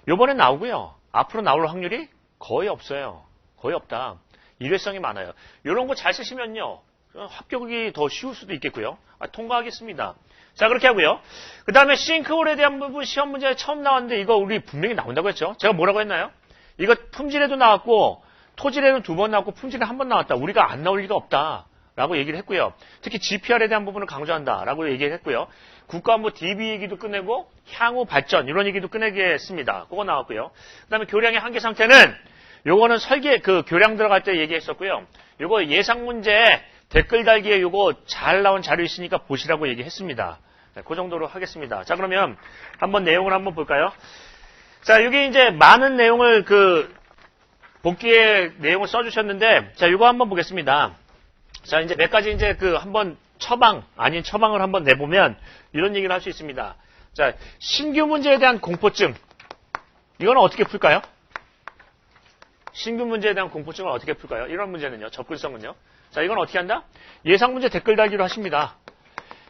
요번엔 나오고요. 앞으로 나올 확률이 거의 없어요. 거의 없다. 일회성이 많아요. 이런 거 잘 쓰시면요. 합격이 더 쉬울 수도 있겠고요. 통과하겠습니다. 자, 그렇게 하고요. 그 다음에 싱크홀에 대한 부분 시험 문제에 처음 나왔는데 이거 우리 분명히 나온다고 했죠. 제가 뭐라고 했나요? 이거 품질에도 나왔고 토질에는 2번 나왔고 품질에 1번 나왔다. 우리가 안 나올 리가 없다. 라고 얘기를 했고요. 특히 GPR에 대한 부분을 강조한다. 라고 얘기를 했고요. 국가안보 DB 얘기도 끝내고 향후 발전 이런 얘기도 끝내게 했습니다. 그거 나왔고요. 그 다음에 교량의 한계 상태는 요거는 교량 들어갈 때 얘기했었고요. 요거 예상 문제 댓글 달기에 요거 잘 나온 자료 있으니까 보시라고 얘기했습니다. 네, 그 정도로 하겠습니다. 자, 그러면 한번 내용을 한번 볼까요? 자, 여기 이제 많은 내용을 복기의 내용을 써주셨는데, 자, 요거 한번 보겠습니다. 자, 이제 몇 가지 이제 한번 아닌 처방을 한번 내보면 이런 얘기를 할 수 있습니다. 자, 신규 문제에 대한 공포증. 이거는 어떻게 풀까요? 신규 문제에 대한 공포증을 어떻게 풀까요? 이런 문제는요, 접근성은요. 자, 이건 어떻게 한다? 예상 문제 댓글 달기로 하십니다.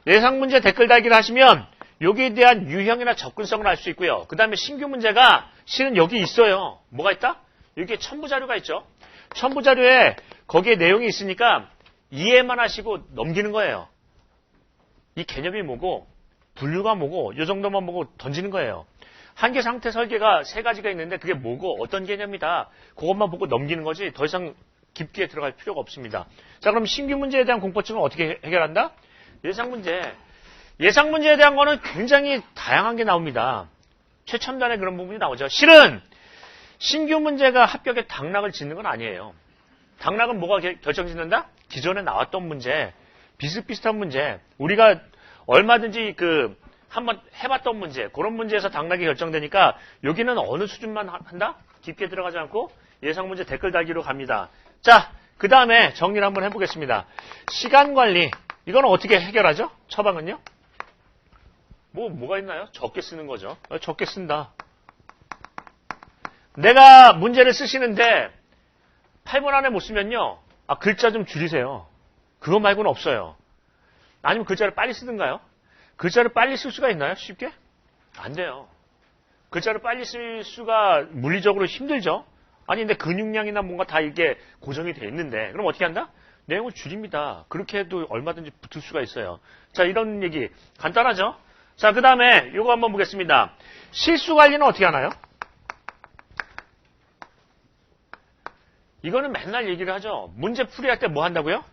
예상 문제 댓글 달기를 하시면 여기에 대한 유형이나 접근성을 알 수 있고요. 그 다음에 신규 문제가 실은 여기 있어요. 뭐가 있다? 여기에 첨부 자료가 있죠. 첨부 자료에 거기에 내용이 있으니까 이해만 하시고 넘기는 거예요. 이 개념이 뭐고 분류가 뭐고 이 정도만 보고 던지는 거예요. 한계 상태 설계가 3가지가 있는데 그게 뭐고 어떤 개념이다. 그것만 보고 넘기는 거지 더 이상 깊게 들어갈 필요가 없습니다. 자, 그럼 신규 문제에 대한 공포증은 어떻게 해결한다? 예상 문제. 예상 문제에 대한 거는 굉장히 다양한 게 나옵니다. 최첨단의 그런 부분이 나오죠. 실은 신규 문제가 합격에 당락을 짓는 건 아니에요. 당락은 뭐가 결정짓는다? 기존에 나왔던 문제, 비슷비슷한 문제, 우리가 얼마든지 한번 해봤던 문제, 그런 문제에서 당락이 결정되니까 여기는 어느 수준만 한다? 깊게 들어가지 않고 예상 문제 댓글 달기로 갑니다. 자, 그 다음에 정리를 한번 해보겠습니다. 시간 관리. 이거는 어떻게 해결하죠? 처방은요? 뭐가 있나요? 적게 쓰는 거죠. 적게 쓴다. 내가 문제를 쓰시는데 8번 안에 못 쓰면요. 글자 좀 줄이세요. 그거 말고는 없어요. 아니면 글자를 빨리 쓰든가요? 글자를 빨리 쓸 수가 있나요? 쉽게? 안 돼요. 글자를 빨리 쓸 수가 물리적으로 힘들죠? 아니, 근데 근육량이나 뭔가 다 이게 고정이 돼 있는데, 그럼 어떻게 한다? 내용을 줄입니다. 그렇게 해도 얼마든지 붙을 수가 있어요. 자, 이런 얘기. 간단하죠? 자, 그 다음에 요거 한번 보겠습니다. 실수 관리는 어떻게 하나요? 이거는 맨날 얘기를 하죠. 문제 풀이할 때 뭐 한다고요?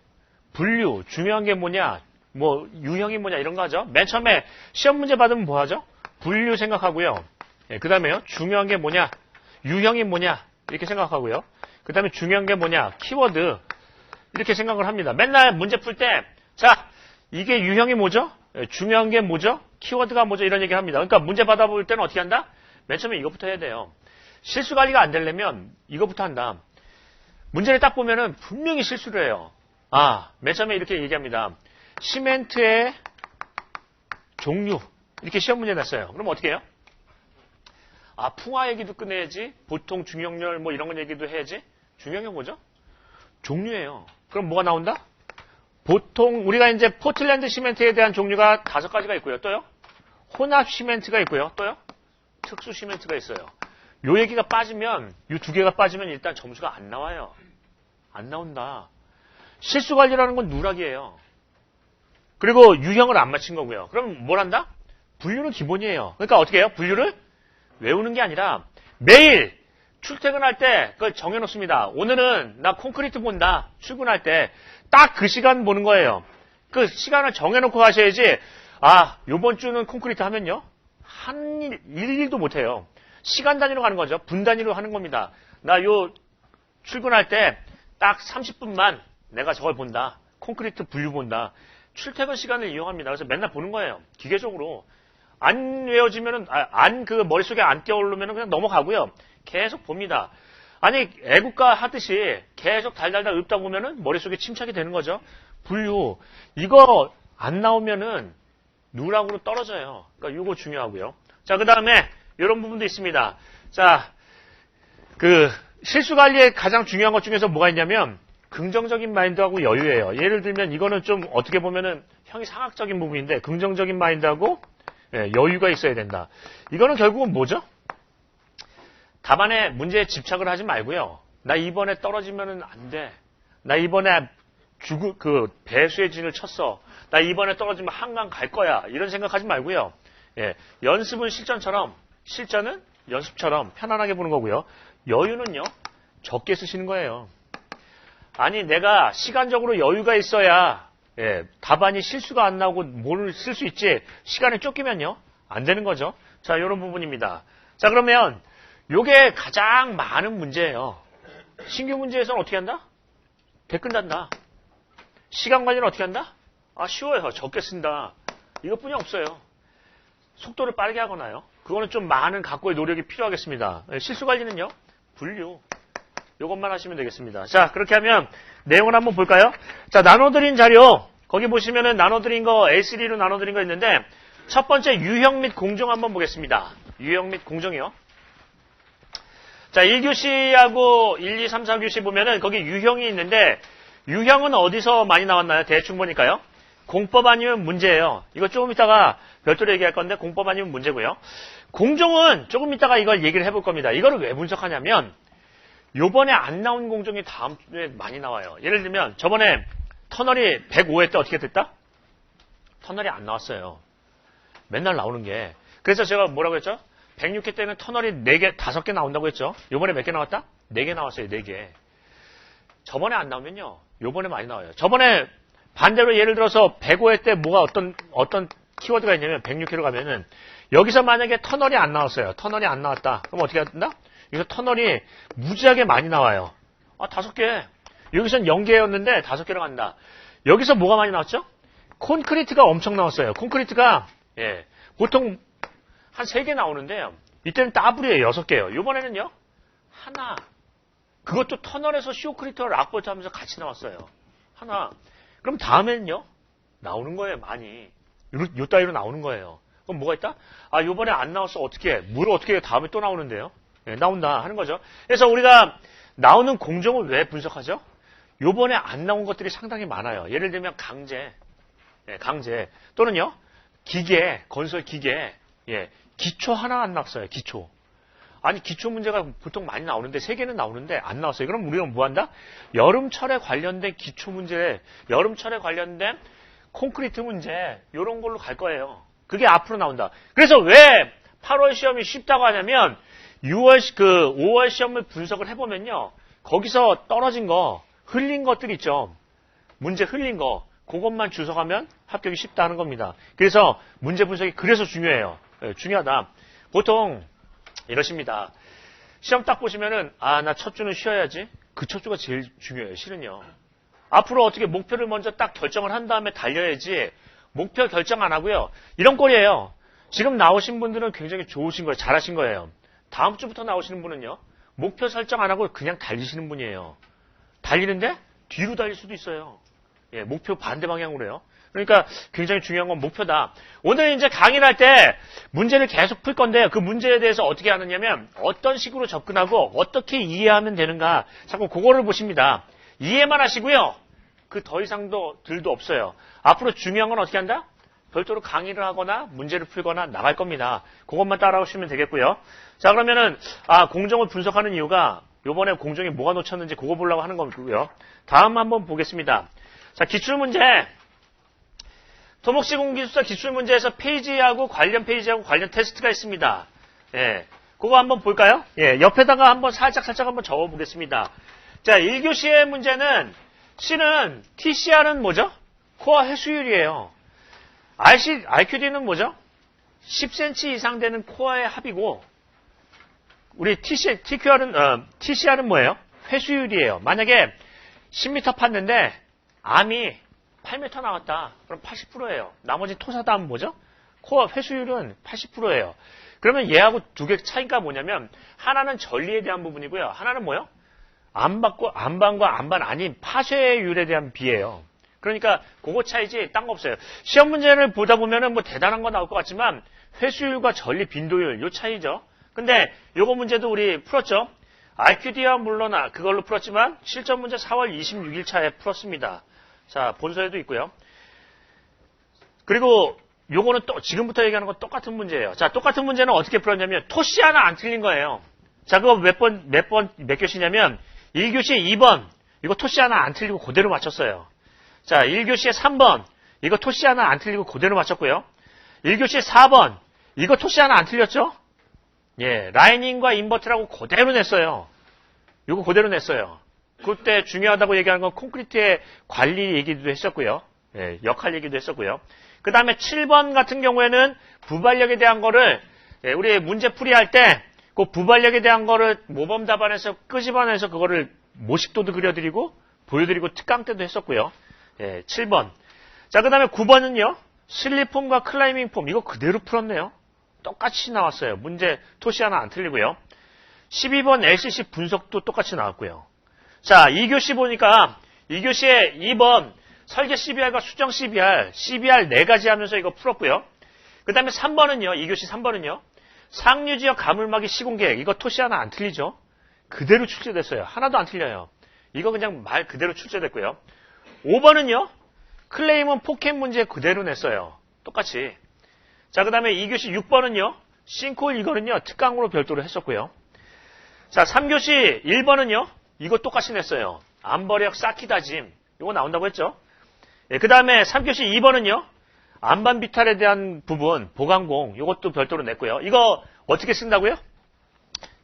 분류, 중요한 게 뭐냐, 유형이 뭐냐 이런 거 하죠. 맨 처음에 시험 문제 받으면 뭐 하죠? 분류 생각하고요. 그 다음에요. 중요한 게 뭐냐? 유형이 뭐냐 이렇게 생각하고요. 그 다음에 중요한 게 뭐냐 키워드 이렇게 생각을 합니다. 맨날 문제 풀 때 자 이게 유형이 뭐죠? 중요한 게 뭐죠? 키워드가 뭐죠? 이런 얘기를 합니다. 그러니까 문제 받아볼 때는 어떻게 한다? 맨 처음에 이것부터 해야 돼요. 실수 관리가 안 되려면 이것부터 한다. 문제를 딱 보면은 분명히 실수를 해요. 맨 처음에 이렇게 얘기합니다. 시멘트의 종류 이렇게 시험 문제 냈어요. 그럼 어떻게 해요? 풍화 얘기도 끝내야지. 보통 중형열 뭐 이런 거 얘기도 해야지. 중형열 뭐죠? 종류예요. 그럼 뭐가 나온다? 보통 우리가 이제 포틀랜드 시멘트에 대한 종류가 5가지가 있고요. 또요? 혼합 시멘트가 있고요. 또요? 특수 시멘트가 있어요. 요 얘기가 빠지면 이 2개가 빠지면 일단 점수가 안 나와요. 안 나온다. 실수 관리라는 건 누락이에요. 그리고 유형을 안 맞힌 거고요. 그럼 뭘 한다? 분류는 기본이에요. 그러니까 어떻게 해요? 분류를 외우는 게 아니라 매일 출퇴근할 때 그걸 정해놓습니다. 오늘은 나 콘크리트 본다. 출근할 때 딱 그 시간 보는 거예요. 그 시간을 정해놓고 가셔야지. 요번 주는 콘크리트 하면요. 일일도 못해요. 시간 단위로 가는 거죠. 분 단위로 하는 겁니다. 나 요 출근할 때 딱 30분만 내가 저걸 본다. 콘크리트 분류 본다. 출퇴근 시간을 이용합니다. 그래서 맨날 보는 거예요. 기계적으로. 안 외워지면은, 그 머릿속에 안 뛰어오르면은 그냥 넘어가고요. 계속 봅니다. 아니, 애국가 하듯이 계속 달달달 읊다 보면은 머릿속에 침착이 되는 거죠. 분류. 이거 안 나오면은 누락으로 떨어져요. 그러니까 이거 중요하고요. 자, 그 다음에 이런 부분도 있습니다. 자, 실수 관리에 가장 중요한 것 중에서 뭐가 있냐면 긍정적인 마인드하고 여유예요. 예를 들면 이거는 좀 어떻게 보면은 형이상학적인 부분인데 긍정적인 마인드하고 여유가 있어야 된다. 이거는 결국은 뭐죠? 답안에 문제에 집착을 하지 말고요. 나 이번에 떨어지면은 안 돼. 나 이번에 배수의 진을 쳤어. 나 이번에 떨어지면 한강 갈 거야. 이런 생각하지 말고요. 연습은 실전처럼, 실전은 연습처럼 편안하게 보는 거고요. 여유는요, 적게 쓰시는 거예요. 아니, 내가 시간적으로 여유가 있어야, 답안이 실수가 안 나오고 뭘 쓸 수 있지. 시간이 쫓기면요, 안 되는 거죠. 자, 이런 부분입니다. 자, 그러면, 요게 가장 많은 문제예요. 신규 문제에서는 어떻게 한다? 댓글 단다. 시간 관리는 어떻게 한다? 쉬워요. 적게 쓴다. 이것뿐이 없어요. 속도를 빠르게 하거나요. 그거는 좀 많은 각고의 노력이 필요하겠습니다. 실수 관리는요. 분류. 이것만 하시면 되겠습니다. 자, 그렇게 하면 내용을 한번 볼까요? 자, 나눠드린 자료. 거기 보시면은 나눠드린 거 A3로 나눠드린 거 있는데 첫 번째 유형 및 공정 한번 보겠습니다. 유형 및 공정이요. 자, 1교시하고 1, 2, 3, 4교시 보면은 거기 유형이 있는데 유형은 어디서 많이 나왔나요? 대충 보니까요. 공법 아니면 문제예요. 이거 조금 이따가 별도로 얘기할 건데 공법 아니면 문제고요. 공정은 조금 이따가 이걸 얘기를 해볼 겁니다. 이거를 왜 분석하냐면 요번에 안 나온 공정이 다음 주에 많이 나와요. 예를 들면 저번에 터널이 105회 때 어떻게 됐다? 터널이 안 나왔어요. 맨날 나오는 게. 그래서 제가 뭐라고 했죠? 106회 때는 터널이 4개, 5개 나온다고 했죠. 요번에 몇 개 나왔다? 4개 나왔어요. 4개. 저번에 안 나오면요. 요번에 많이 나와요. 저번에 반대로 예를 들어서 105회 때 뭐가 어떤 키워드가 있냐면 106회로 가면은 여기서 만약에 터널이 안 나왔어요. 터널이 안 나왔다. 그럼 어떻게 한다? 여기서 터널이 무지하게 많이 나와요. 5개. 여기선 0개였는데 5개로 간다. 여기서 뭐가 많이 나왔죠? 콘크리트가 엄청 나왔어요. 콘크리트가 보통 한 3개 나오는데요. 이때는 더블이에요. 6개예요. 이번에는요. 하나. 그것도 터널에서 시오크리트와 락볼트 하면서 같이 나왔어요. 하나. 그럼 다음에는요. 나오는 거예요. 많이. 요 따위로 나오는 거예요. 그럼 뭐가 있다? 요번에 안 나왔어. 어떻게 해? 뭘 어떻게 해? 다음에 또 나오는데요. 나온다 하는 거죠. 그래서 우리가 나오는 공정을 왜 분석하죠? 요번에 안 나온 것들이 상당히 많아요. 예를 들면 강제. 또는요. 기계, 건설 기계. 기초 하나 안 나왔어요. 기초. 아니 기초 문제가 보통 많이 나오는데 3개는 나오는데 안 나왔어요. 그럼 우리는 뭐 한다? 여름철에 관련된 기초 문제, 여름철에 관련된 콘크리트 문제 이런 걸로 갈 거예요. 그게 앞으로 나온다. 그래서 왜 8월 시험이 쉽다고 하냐면 5월 시험을 분석을 해보면요. 거기서 떨어진 거, 흘린 것들 있죠. 문제 흘린 거, 그것만 주워가면 합격이 쉽다는 겁니다. 그래서 문제 분석이 그래서 중요해요. 중요하다. 보통 이러십니다. 시험 딱 보시면은, 나 첫 주는 쉬어야지. 그 첫 주가 제일 중요해요, 실은요. 앞으로 어떻게 목표를 먼저 딱 결정을 한 다음에 달려야지, 목표 결정 안 하고요. 이런 꼴이에요. 지금 나오신 분들은 굉장히 좋으신 거예요. 잘하신 거예요. 다음 주부터 나오시는 분은요. 목표 설정 안 하고 그냥 달리시는 분이에요. 달리는데 뒤로 달릴 수도 있어요. 예, 목표 반대 방향으로요. 그러니까 굉장히 중요한 건 목표다. 오늘 이제 강의를 할 때 문제를 계속 풀 건데 그 문제에 대해서 어떻게 하느냐면 어떤 식으로 접근하고 어떻게 이해하면 되는가. 자꾸 그거를 보십니다. 이해만 하시고요. 그 더 이상도 들도 없어요. 앞으로 중요한 건 어떻게 한다? 별도로 강의를 하거나 문제를 풀거나 나갈 겁니다. 그것만 따라오시면 되겠고요. 자, 그러면은 공정을 분석하는 이유가 요번에 공정이 뭐가 놓쳤는지 그거 보려고 하는 거고요. 다음 한번 보겠습니다. 자, 기출문제. 토목시공기술사 기출문제에서 페이지하고 관련 테스트가 있습니다. 예. 그거 한번 볼까요? 예. 옆에다가 한번 살짝 한번 적어 보겠습니다. 자, 1교시의 문제는 C는 TCR은 뭐죠? 코어 회수율이에요. RQD는 뭐죠? 10cm 이상 되는 코어의 합이고, 우리 TCR은 뭐예요? 회수율이에요. 만약에 10m 팠는데, 암이 8m 나왔다. 그럼 80%예요. 나머지 토사다 하면 뭐죠? 코어 회수율은 80%예요. 그러면 얘하고 두 개 차이가 뭐냐면, 하나는 전리에 대한 부분이고요. 하나는 뭐요? 암반과 암반 아닌 파쇄율에 대한 비예요. 그러니까 그거 차이지 딴 거 없어요. 시험 문제를 보다 보면은 뭐 대단한 거 나올 것 같지만 회수율과 전리 빈도율 요 차이죠. 근데 요거 문제도 우리 풀었죠. RQD와 물론 그걸로 풀었지만 실전 문제 4월 26일 차에 풀었습니다. 자, 본서에도 있고요. 그리고 요거는 또 지금부터 얘기하는 건 똑같은 문제예요. 자, 똑같은 문제는 어떻게 풀었냐면 토시 하나 안 틀린 거예요. 자, 그거 몇 교시냐면 1교시에 2번 이거 토시 하나 안 틀리고 그대로 맞췄어요. 자, 1교시에 3번 이거 토시 하나 안 틀리고 그대로 맞췄고요. 1교시에 4번 이거 토시 하나 안 틀렸죠? 예, 라이닝과 인버트라고 그대로 냈어요. 이거 그대로 냈어요. 그때 중요하다고 얘기하는 건 콘크리트의 관리 얘기도 했었고요. 예, 역할 얘기도 했었고요. 그 다음에 7번 같은 경우에는 부발력에 대한 거를 우리 문제 풀이할 때 그 부발력에 대한 거를 모범 답안에서 끄집어내서 그거를 모식도도 그려드리고 보여드리고 특강 때도 했었고요. 예, 7번. 자, 그 다음에 9번은요. 슬리폼과 클라이밍 폼 이거 그대로 풀었네요. 똑같이 나왔어요. 문제 토시 하나 안 틀리고요. 12번 LCC 분석도 똑같이 나왔고요. 자, 2교시 보니까 2교시에 2번 설계 CBR과 수정 CBR 4가지 하면서 이거 풀었고요. 그 다음에 3번은요. 2교시 3번은요. 상류지역 가물막이 시공계획 이거 토시 하나 안 틀리죠. 그대로 출제됐어요. 하나도 안 틀려요. 이거 그냥 말 그대로 출제됐고요. 5번은요. 클레임은 포켓 문제 그대로 냈어요. 똑같이. 자, 그 다음에 2교시 6번은요. 싱크홀 이거는요. 특강으로 별도로 했었고요. 자, 3교시 1번은요. 이거 똑같이 냈어요. 암버력 쌓기 다짐. 이거 나온다고 했죠. 예, 그 다음에 3교시 2번은요. 암반 비탈에 대한 부분, 보강공, 이것도 별도로 냈고요. 이거 어떻게 쓴다고요?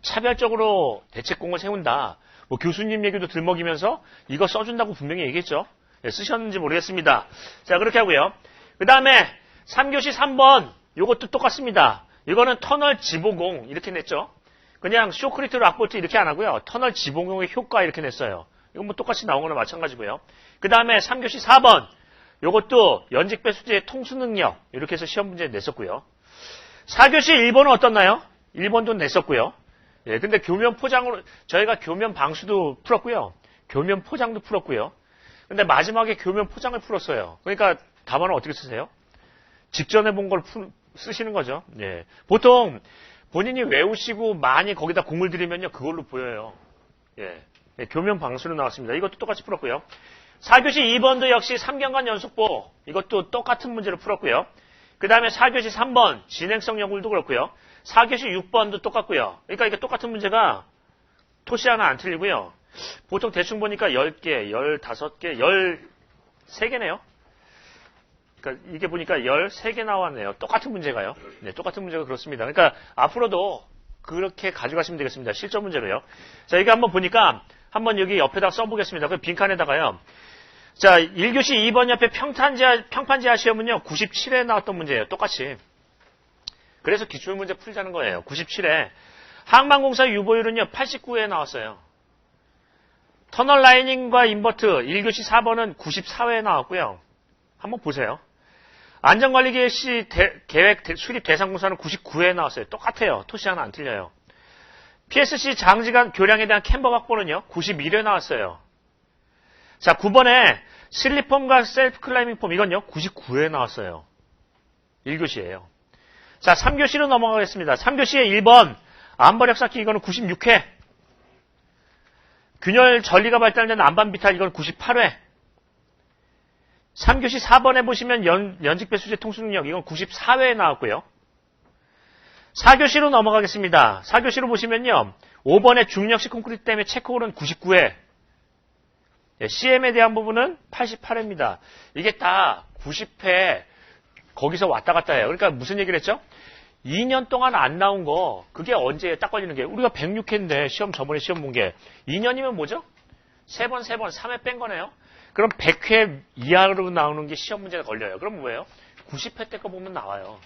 차별적으로 대책공을 세운다. 뭐 교수님 얘기도 들먹이면서 이거 써준다고 분명히 얘기했죠. 예, 쓰셨는지 모르겠습니다. 자, 그렇게 하고요. 그 다음에 3교시 3번, 이것도 똑같습니다. 이거는 터널 지보공, 이렇게 냈죠. 그냥 쇼크리트 락볼트 이렇게 안 하고요. 터널 지보공의 효과 이렇게 냈어요. 이건 뭐 똑같이 나온 거나 마찬가지고요. 그 다음에 3교시 4번, 요것도 연직 배수지의 통수 능력 이렇게 해서 시험 문제 냈었고요. 4교시 1번은 어떻나요? 1번도 냈었고요. 예, 근데 교면 포장으로 저희가 교면 방수도 풀었고요. 교면 포장도 풀었고요. 근데 마지막에 교면 포장을 풀었어요. 그러니까 답안을 어떻게 쓰세요? 직전에 본 걸 쓰시는 거죠. 예. 보통 본인이 외우시고 많이 거기다 공을 들이면요. 그걸로 보여요. 예. 예, 교면 방수로 나왔습니다. 이것도 똑같이 풀었고요. 4교시 2번도 역시 3경관 연속보 이것도 똑같은 문제를 풀었고요. 그 다음에 4교시 3번 진행성 연구도 그렇고요. 4교시 6번도 똑같고요. 그러니까 이게 똑같은 문제가 토시 하나 안 틀리고요. 보통 대충 보니까 10개, 15개, 13개네요. 그러니까 이게 보니까 13개 나왔네요. 똑같은 문제가요. 네, 똑같은 문제가 그렇습니다. 그러니까 앞으로도 그렇게 가져가시면 되겠습니다. 실전 문제로요. 자, 이거 한번 보니까 한번 여기 옆에다 써보겠습니다. 그 빈칸에다가요. 자, 1교시 2번 옆에 평판지하 시험은요. 97에 나왔던 문제예요. 똑같이. 그래서 기출문제 풀자는 거예요. 97에. 항만공사 유보율은요, 89회 나왔어요. 터널 라이닝과 인버트 1교시 4번은 94회에 나왔고요. 한번 보세요. 안전관리 계획 수립 대상공사는 99회에 나왔어요. 똑같아요. 토시 하나 안 틀려요. PSC 장시간 교량에 대한 캠버 확보는요, 91회 나왔어요. 자, 9번에 슬리폼과 셀프 클라이밍 폼, 이건요, 99회 나왔어요. 1교시예요. 자, 3교시로 넘어가겠습니다. 3교시에 1번, 암벌역 쌓기, 이거는 96회. 균열 전리가 발달된 안반 비탈, 이건 98회. 3교시 4번에 보시면 연직 배수제 통수 능력, 이건 94회에 나왔고요. 4교시로 넘어가겠습니다. 4교시로 보시면요, 5번에 중력식 콘크리트 때문에 체크홀은 99회. CM에 대한 부분은 88회입니다. 이게 다 90회 거기서 왔다 갔다 해요. 그러니까 무슨 얘기를 했죠? 2년 동안 안 나온 거, 그게 언제 딱 걸리는 게, 우리가 106회인데 저번에 시험 본 게 2년이면 뭐죠? 3번, 3회 뺀 거네요. 그럼 100회 이하로 나오는 게 시험 문제가 걸려요. 그럼 뭐예요? 90회 때 거 보면 나와요.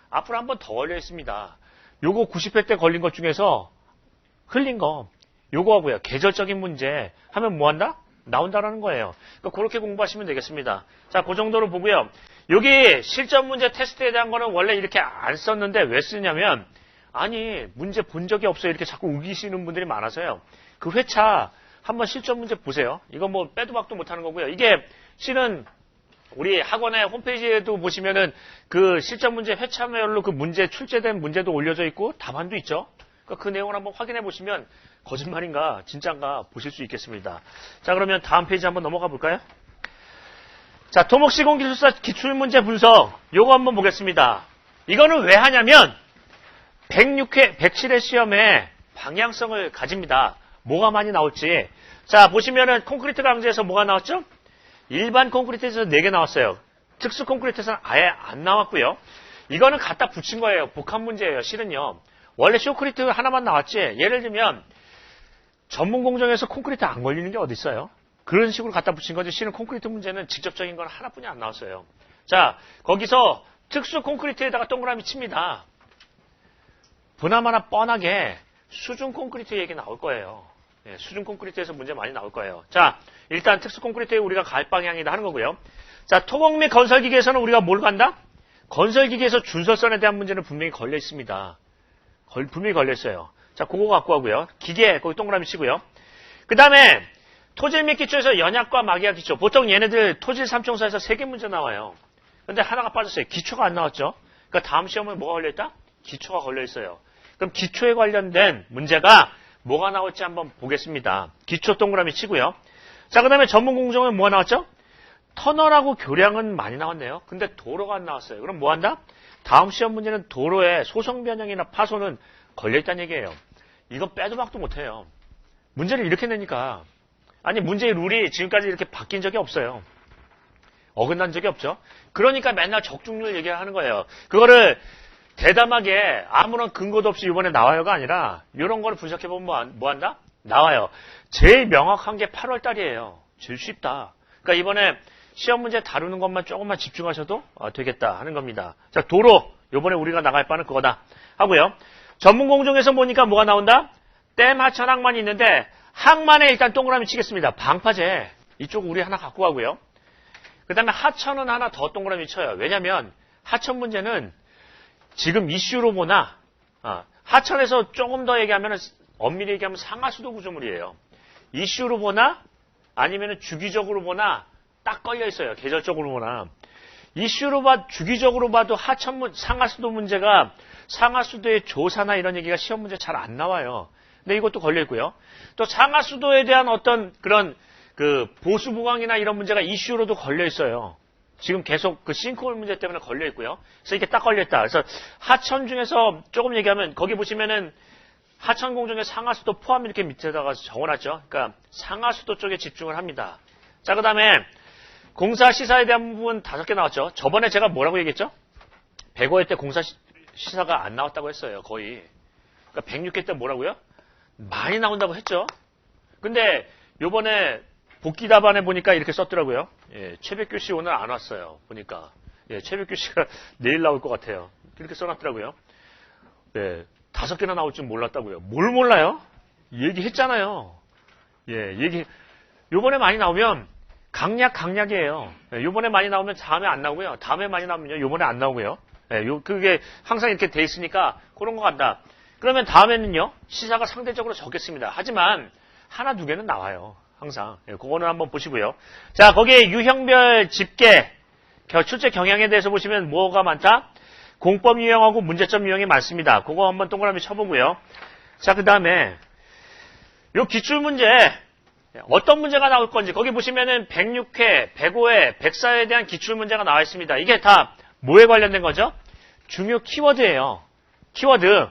앞으로 한 번 더 걸려 있습니다. 요거 90회 때 걸린 것 중에서 흘린 거, 요거 하고요. 계절적인 문제 하면 뭐 한다? 나온다라는 거예요. 그러니까 그렇게 공부하시면 되겠습니다. 자, 그 정도로 보고요. 여기 실전 문제 테스트에 대한 거는 원래 이렇게 안 썼는데 왜 쓰냐면, 아니, 문제 본 적이 없어요. 이렇게 자꾸 우기시는 분들이 많아서요. 그 회차 한번 실전 문제 보세요. 이거 뭐 빼도 박도 못하는 거고요. 이게 실은 우리 학원의 홈페이지에도 보시면은 그 실전 문제 회차별로 그 문제 출제된 문제도 올려져 있고 답안도 있죠. 그러니까 그 내용을 한번 확인해 보시면 거짓말인가 진짜인가 보실 수 있겠습니다. 자, 그러면 다음 페이지 한번 넘어가 볼까요? 자, 토목시공기술사 기출문제 분석, 요거 한번 보겠습니다. 이거는 왜 하냐면 106회, 107회 시험에 방향성을 가집니다. 뭐가 많이 나올지. 자, 보시면은 콘크리트 강제에서 뭐가 나왔죠? 일반 콘크리트에서 4개 나왔어요. 특수 콘크리트에서는 아예 안 나왔고요. 이거는 갖다 붙인 거예요. 복합 문제예요. 실은요. 원래 쇼크리트 하나만 나왔지. 예를 들면 전문 공정에서 콘크리트 안 걸리는 게 어디 있어요? 그런 식으로 갖다 붙인 거지. 실은 콘크리트 문제는 직접적인 건 하나뿐이 안 나왔어요. 자, 거기서 특수 콘크리트에다가 동그라미 칩니다. 보나마나 뻔하게 수중 콘크리트 얘기 나올 거예요. 예, 수중 콘크리트에서 문제 많이 나올 거예요. 자, 일단 특수 콘크리트에 우리가 갈 방향이다 하는 거고요. 자, 토목 및 건설기계에서는 우리가 뭘 간다? 건설기계에서 준설선에 대한 문제는 분명히 걸려 있습니다. 분명히 걸려 있어요. 자, 그거 갖고 하고요. 기계, 거기 동그라미 치고요. 그 다음에 토질 및 기초에서 연약과 막이학 기초. 보통 얘네들 토질 3총사에서 3개 문제 나와요. 근데 하나가 빠졌어요. 기초가 안 나왔죠. 그러니까 다음 시험에 뭐가 걸려 있다? 기초가 걸려 있어요. 그럼 기초에 관련된 문제가 뭐가 나올지 한번 보겠습니다. 기초 동그라미 치고요. 자, 그 다음에 전문 공정은 뭐가 나왔죠? 터널하고 교량은 많이 나왔네요. 근데 도로가 안 나왔어요. 그럼 뭐 한다? 다음 시험 문제는 도로에 소성 변형이나 파손은 걸려있다는 얘기예요. 이건 빼도 박도 못해요. 문제를 이렇게 내니까. 아니, 문제의 룰이 지금까지 이렇게 바뀐 적이 없어요. 어긋난 적이 없죠. 그러니까 맨날 적중률 얘기하는 거예요. 그거를 대담하게 아무런 근거도 없이 이번에 나와요가 아니라 이런 거를 분석해보면 뭐 한다? 나와요. 제일 명확한 게 8월 달이에요. 제일 쉽다. 그러니까 이번에 시험 문제 다루는 것만 조금만 집중하셔도 되겠다 하는 겁니다. 자, 도로. 이번에 우리가 나갈 바는 그거다 하고요. 전문 공정에서 보니까 뭐가 나온다? 댐 하천 항만이 있는데 항만에 일단 동그라미 치겠습니다. 방파제. 이쪽 우리 하나 갖고 가고요. 그 다음에 하천은 하나 더 동그라미 쳐요. 왜냐면 하천 문제는 지금 이슈로 보나 하천에서 조금 더 얘기하면 엄밀히 얘기하면 상하수도 구조물이에요. 이슈로 보나 아니면 주기적으로 보나 딱 걸려 있어요. 계절적으로 보나. 이슈로 주기적으로 봐도 상하수도 문제가 상하수도의 조사나 이런 얘기가 시험 문제 잘 안 나와요. 근데 이것도 걸려 있고요. 또 상하수도에 대한 어떤 그런 그 보수 보강이나 이런 문제가 이슈로도 걸려 있어요. 지금 계속 그 싱크홀 문제 때문에 걸려 있고요. 그래서 이게 딱 걸려 있다. 그래서 하천 중에서 조금 얘기하면 거기 보시면은 하천 공정의 상하수도 포함 이렇게 밑에다가 적어놨죠. 그러니까 상하수도 쪽에 집중을 합니다. 자, 그 다음에 공사 시사에 대한 부분 5개 나왔죠. 저번에 제가 뭐라고 얘기했죠? 105회 때 공사 시사가 안 나왔다고 했어요. 거의. 그러니까 106회 때 뭐라고요? 많이 나온다고 했죠. 근데 요번에 복귀 답안에 보니까 이렇게 썼더라고요. 예, 최백규 씨 오늘 안 왔어요. 보니까. 예, 최백규 씨가 내일 나올 것 같아요. 이렇게 써놨더라고요. 예, 5개나 나올 줄 몰랐다고요. 뭘 몰라요? 얘기했잖아요. 예, 요번에 많이 나오면 강약이에요. 요번에 많이 나오면 다음에 안 나오고요. 다음에 많이 나오면요. 요번에 안 나오고요. 예, 그게 항상 이렇게 돼 있으니까 그런 것 같다. 그러면 다음에는요. 시사가 상대적으로 적겠습니다. 하지만 하나, 2개는 나와요. 항상. 예, 그거는 한번 보시고요. 자, 거기에 유형별 집계, 출제 경향에 대해서 보시면 뭐가 많다? 공법 유형하고 문제점 유형이 많습니다. 그거 한번 동그라미 쳐보고요. 자, 그 다음에 요 기출문제 어떤 문제가 나올 건지 거기 보시면은 106회, 105회, 104회에 대한 기출문제가 나와 있습니다. 이게 다 뭐에 관련된 거죠? 중요 키워드예요. 키워드.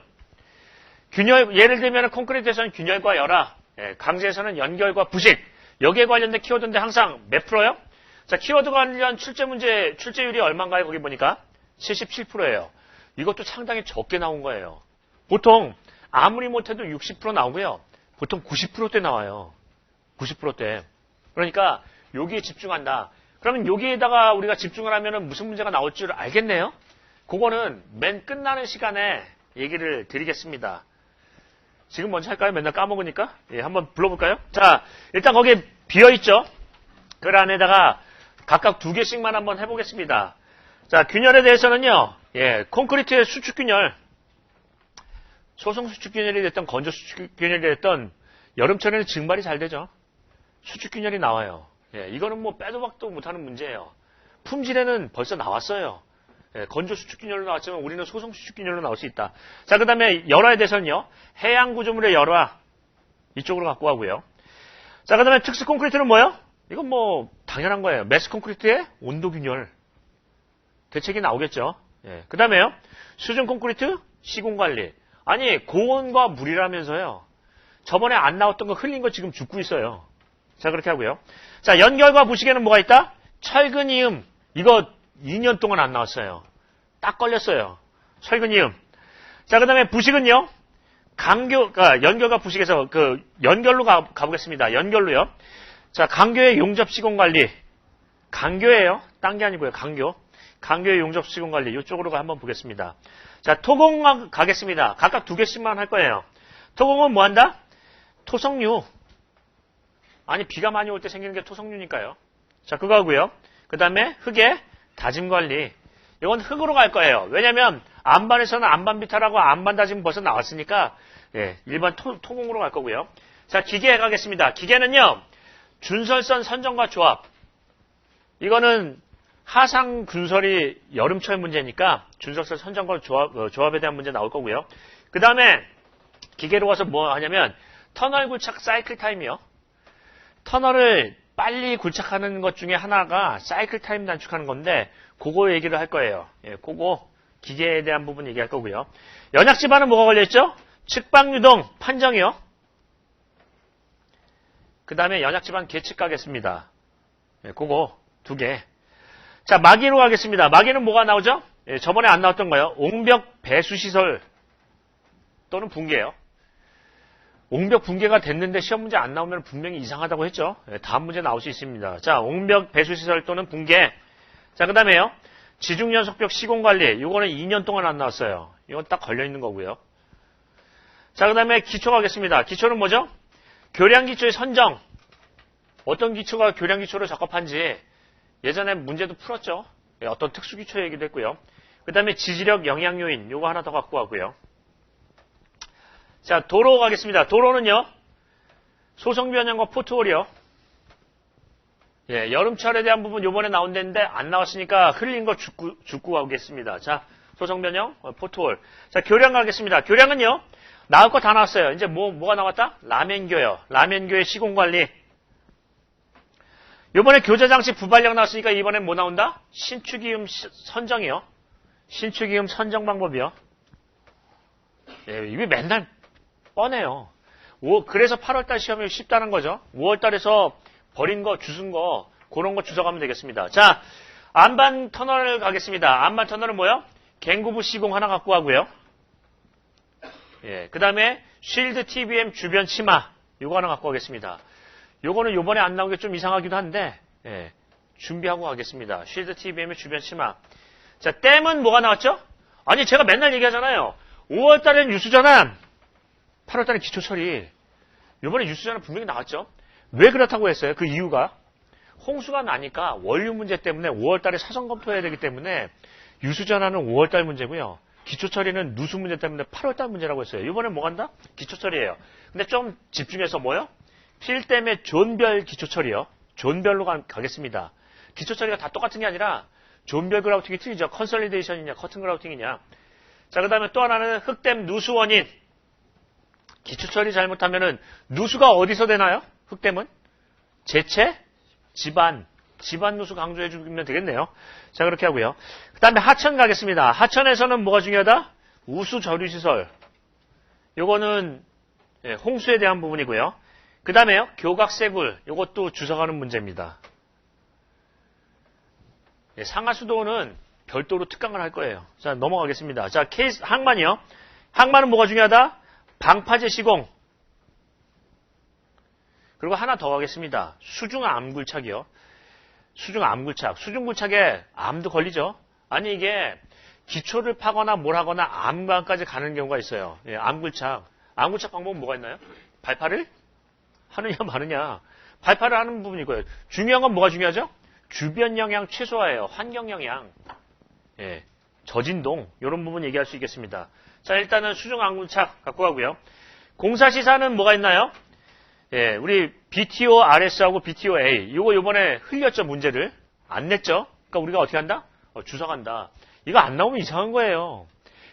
균열, 예를 들면 콘크리트에서는 균열과 열화, 강제에서는 연결과 부식. 여기에 관련된 키워드인데 항상 몇 프로요? 자, 키워드 관련 출제율이 얼마인가요? 거기 보니까 77%예요. 이것도 상당히 적게 나온 거예요. 보통 아무리 못해도 60% 나오고요. 보통 90%대 나와요. 90%대. 그러니까 여기에 집중한다. 그러면 여기에다가 우리가 집중을 하면은 무슨 문제가 나올 줄 알겠네요? 그거는 맨 끝나는 시간에 얘기를 드리겠습니다. 지금 먼저 할까요? 맨날 까먹으니까? 예, 한번 불러볼까요? 자, 일단 거기에 비어있죠? 그 안에다가 각각 2개씩만 한번 해보겠습니다. 자, 균열에 대해서는요, 예, 콘크리트의 수축균열, 소성 수축균열이 됐던 건조 수축균열이 됐던 여름철에는 증발이 잘 되죠. 수축균열이 나와요. 예, 이거는 뭐 빼도 박도 못하는 문제예요. 품질에는 벌써 나왔어요. 예, 건조 수축균열로 나왔지만 우리는 소성 수축균열로 나올 수 있다. 자, 그 다음에 열화에 대해서는요, 해양 구조물의 열화, 이쪽으로 갖고 가고요. 자, 그 다음에 특수 콘크리트는 뭐예요? 이건 뭐 당연한 거예요. 매스 콘크리트의 온도균열. 대책이 나오겠죠. 예, 그 다음에요, 수중 콘크리트 시공관리. 아니, 고온과 물이라면서요. 저번에 안 나왔던 거 흘린 거 지금 죽고 있어요. 자, 그렇게 하고요. 자, 연결과 부식에는 뭐가 있다? 철근이음. 이거 2년 동안 안 나왔어요. 딱 걸렸어요. 철근이음. 자, 그 다음에 부식은요. 연결과 부식에서 연결로 가보겠습니다. 연결로요. 자, 강교의 용접 시공 관리. 강교예요. 딴 게 아니고요. 강교의 용접 시공 관리. 이쪽으로 한번 보겠습니다. 자, 토공 가겠습니다. 각각 2개씩만 할 거예요. 토공은 뭐 한다? 토성류. 아니, 비가 많이 올 때 생기는 게 토성류니까요. 자, 그거 하고요. 그 다음에 흙의 다짐 관리. 이건 흙으로 갈 거예요. 왜냐면 안반에서는 안반 비탈하고 안반 다짐 벌써 나왔으니까 예, 일반 토공으로 갈 거고요. 자, 기계 가겠습니다. 기계는요. 준설선 선정과 조합. 이거는 하상 군설이 여름철 문제니까 준설선 선정과 조합에 대한 문제 나올 거고요. 그 다음에 기계로 와서 뭐 하냐면 터널 굴착 사이클 타임이요. 터널을 빨리 굴착하는 것 중에 하나가 사이클 타임 단축하는 건데 그거 얘기를 할 거예요. 예, 그거 기계에 대한 부분 얘기할 거고요. 연약 집안은 뭐가 걸려있죠? 측방 유동 판정이요. 그 다음에 연약 집안 계측 가겠습니다. 예, 그거 2개. 자, 마기로 가겠습니다. 마기는 뭐가 나오죠? 예, 저번에 안 나왔던 거예요. 옹벽 배수시설 또는 붕괴요. 옹벽 붕괴가 됐는데 시험 문제 안 나오면 분명히 이상하다고 했죠. 예, 다음 문제 나올 수 있습니다. 자, 옹벽 배수시설 또는 붕괴. 자, 그 다음에요. 지중연속벽 시공관리. 이거는 2년 동안 안 나왔어요. 이건 딱 걸려있는 거고요. 자, 그 다음에 기초 가겠습니다. 기초는 뭐죠? 교량기초의 선정. 어떤 기초가 교량기초로 적합한지 예전에 문제도 풀었죠. 예, 어떤 특수기초 얘기도 했고요. 그 다음에 지지력 영향요인. 요거 하나 더 갖고 가고요. 자, 도로 가겠습니다. 도로는요. 소성변형과 포트홀이요. 예, 여름철에 대한 부분 요번에 나온다는데 안 나왔으니까 흘린 거 죽고 가겠습니다. 자, 소성변형, 포트홀. 자, 교량 가겠습니다. 교량은요. 나올 거 다 나왔어요. 이제 뭐가 나왔다? 라면교요. 라면교의 시공관리. 요번에 교자장치 부발령 나왔으니까 이번엔 뭐 나온다? 신축이음 선정이요. 신축이음 선정 방법이요. 예, 이게 맨날 뻔해요. 그래서 8월달 시험이 쉽다는 거죠. 5월달에서 버린 거, 주순 거, 그런 거 주워가면 되겠습니다. 자, 안반 터널 가겠습니다. 안반 터널은 뭐요? 갱구부 시공 하나 갖고 가고요. 예, 그 다음에 쉴드 TBM 주변 치마. 요거 하나 갖고 가겠습니다. 요거는 요번에 안 나온 게 좀 이상하기도 한데, 예, 준비하고 가겠습니다. 쉴드 TBM의 주변 치마. 자, 댐은 뭐가 나왔죠? 아니, 제가 맨날 얘기하잖아요. 5월 달에는 유수전환, 8월 달에 기초 처리. 이번에 유수전환 분명히 나왔죠. 왜 그렇다고 했어요? 그 이유가 홍수가 나니까 원유 문제 때문에 5월 달에 사전 검토해야 되기 때문에 유수전환은 5월 달 문제고요. 기초 처리는 누수 문제 때문에 8월 달 문제라고 했어요. 이번에 뭐 간다? 기초 처리예요. 근데 좀 집중해서 뭐요? 필 때문에 존별 기초 처리요. 존별로 가겠습니다. 기초 처리가 다 똑같은 게 아니라 존별 그라우팅이 틀리죠. 컨설리데이션이냐, 커튼 그라우팅이냐. 자, 그 다음에 또 하나는 흑댐 누수 원인. 기초 처리 잘못하면은 누수가 어디서 되나요? 흑댐은? 제체? 집안 누수 강조해주면 되겠네요. 자, 그렇게 하고요. 그 다음에 하천 가겠습니다. 하천에서는 뭐가 중요하다? 우수 저류시설. 요거는 홍수에 대한 부분이고요. 그 다음에요. 교각세굴. 요것도 주석하는 문제입니다. 상하수도는 별도로 특강을 할 거예요. 자, 넘어가겠습니다. 자, 케이스 항만이요. 항만은 뭐가 중요하다? 방파제 시공. 그리고 하나 더 하겠습니다. 수중암굴착이요. 수중암굴착. 수중굴착에 암도 걸리죠. 아니 이게 기초를 파거나 뭘 하거나 암관까지 가는 경우가 있어요. 예, 암굴착. 암굴착 방법은 뭐가 있나요? 발파를 하느냐 마느냐. 발파를 하는 부분이 있고요. 중요한 건 뭐가 중요하죠? 주변 영향 최소화예요. 환경 영향. 예, 저진동 이런 부분 얘기할 수 있겠습니다. 자, 일단은 수중암굴착 갖고 가고요. 공사 시사는 뭐가 있나요? 예, 우리 BTO RS하고 BTO A 이거 요번에 흘렸죠. 문제를 안 냈죠. 그러니까 우리가 어떻게 한다? 주석한다. 이거 안 나오면 이상한 거예요.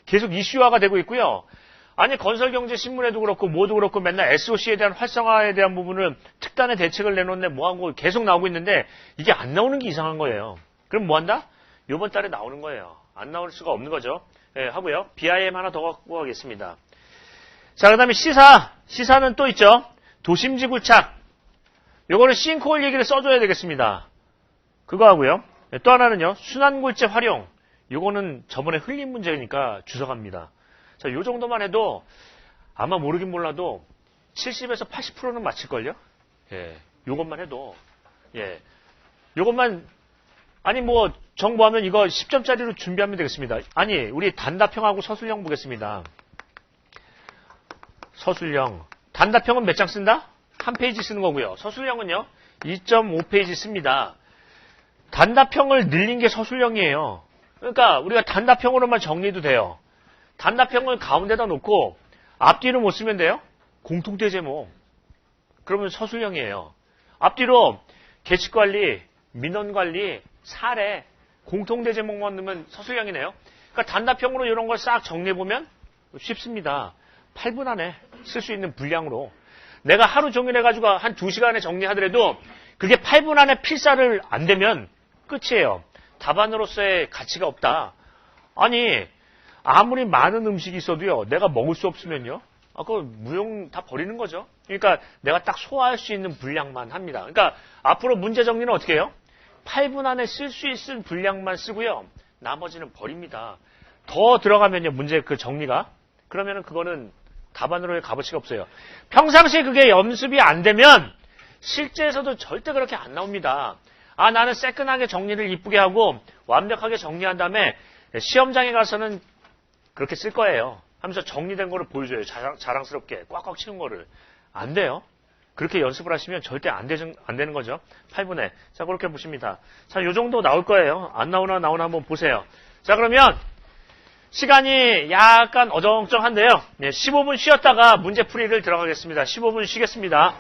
계속 이슈화가 되고 있고요. 아니 건설경제신문에도 그렇고 뭐도 그렇고 맨날 SOC에 대한 활성화에 대한 부분을 특단의 대책을 내놓는데 뭐하고 계속 나오고 있는데 이게 안 나오는 게 이상한 거예요. 그럼 뭐 한다? 요번 달에 나오는 거예요. 안 나올 수가 없는 거죠. 예, 하고요. BIM 하나 더 갖고 가겠습니다. 자, 그 다음에 시사는 또 있죠. 도심지굴착. 요거는 싱크홀 얘기를 써줘야 되겠습니다. 그거 하고요. 예, 또 하나는요. 순환굴재 활용. 요거는 저번에 흘린 문제니까 주석합니다. 자, 요 정도만 해도 아마 모르긴 몰라도 70에서 80%는 맞힐걸요? 예. 요것만 해도. 예. 요것만, 아니 뭐, 정보하면 이거 10점짜리로 준비하면 되겠습니다. 아니, 우리 단답형하고 서술형 보겠습니다. 서술형. 단답형은 몇 장 쓴다? 한 페이지 쓰는 거고요. 서술형은요, 2.5페이지 씁니다. 단답형을 늘린 게 서술형이에요. 그러니까 우리가 단답형으로만 정리해도 돼요. 단답형을 가운데다 놓고 앞뒤로 못 쓰면 돼요. 공통대 제목. 그러면 서술형이에요. 앞뒤로 계측관리, 민원관리, 사례, 공통대 제목만 넣으면 서술형이네요. 그러니까 단답형으로 이런 걸 싹 정리해보면 쉽습니다. 8분 안에 쓸 수 있는 분량으로. 내가 하루 종일 해가지고 한 2시간에 정리하더라도 그게 8분 안에 필사를 안 되면 끝이에요. 답안으로서의 가치가 없다. 아니 아무리 많은 음식이 있어도요. 내가 먹을 수 없으면요. 그거 무용 다 버리는 거죠. 그러니까 내가 딱 소화할 수 있는 분량만 합니다. 그러니까 앞으로 문제 정리는 어떻게 해요? 8분 안에 쓸 수 있는 분량만 쓰고요. 나머지는 버립니다. 더 들어가면요. 문제 그 정리가. 그러면은 그거는 답안으로의 값어치가 없어요. 평상시에 그게 연습이 안 되면 실제에서도 절대 그렇게 안 나옵니다. 나는 새끈하게 정리를 이쁘게 하고 완벽하게 정리한 다음에 시험장에 가서는 그렇게 쓸 거예요. 하면서 정리된 거를 보여줘요. 자랑스럽게 꽉꽉 치는 거를. 안 돼요. 그렇게 연습을 하시면 절대 안 되는 거죠. 8분에. 자, 그렇게 보십니다. 자, 요 정도 나올 거예요. 안 나오나 한번 보세요. 자, 그러면 시간이 약간 어정쩡한데요. 15분 쉬었다가 문제 풀이를 들어가겠습니다. 15분 쉬겠습니다.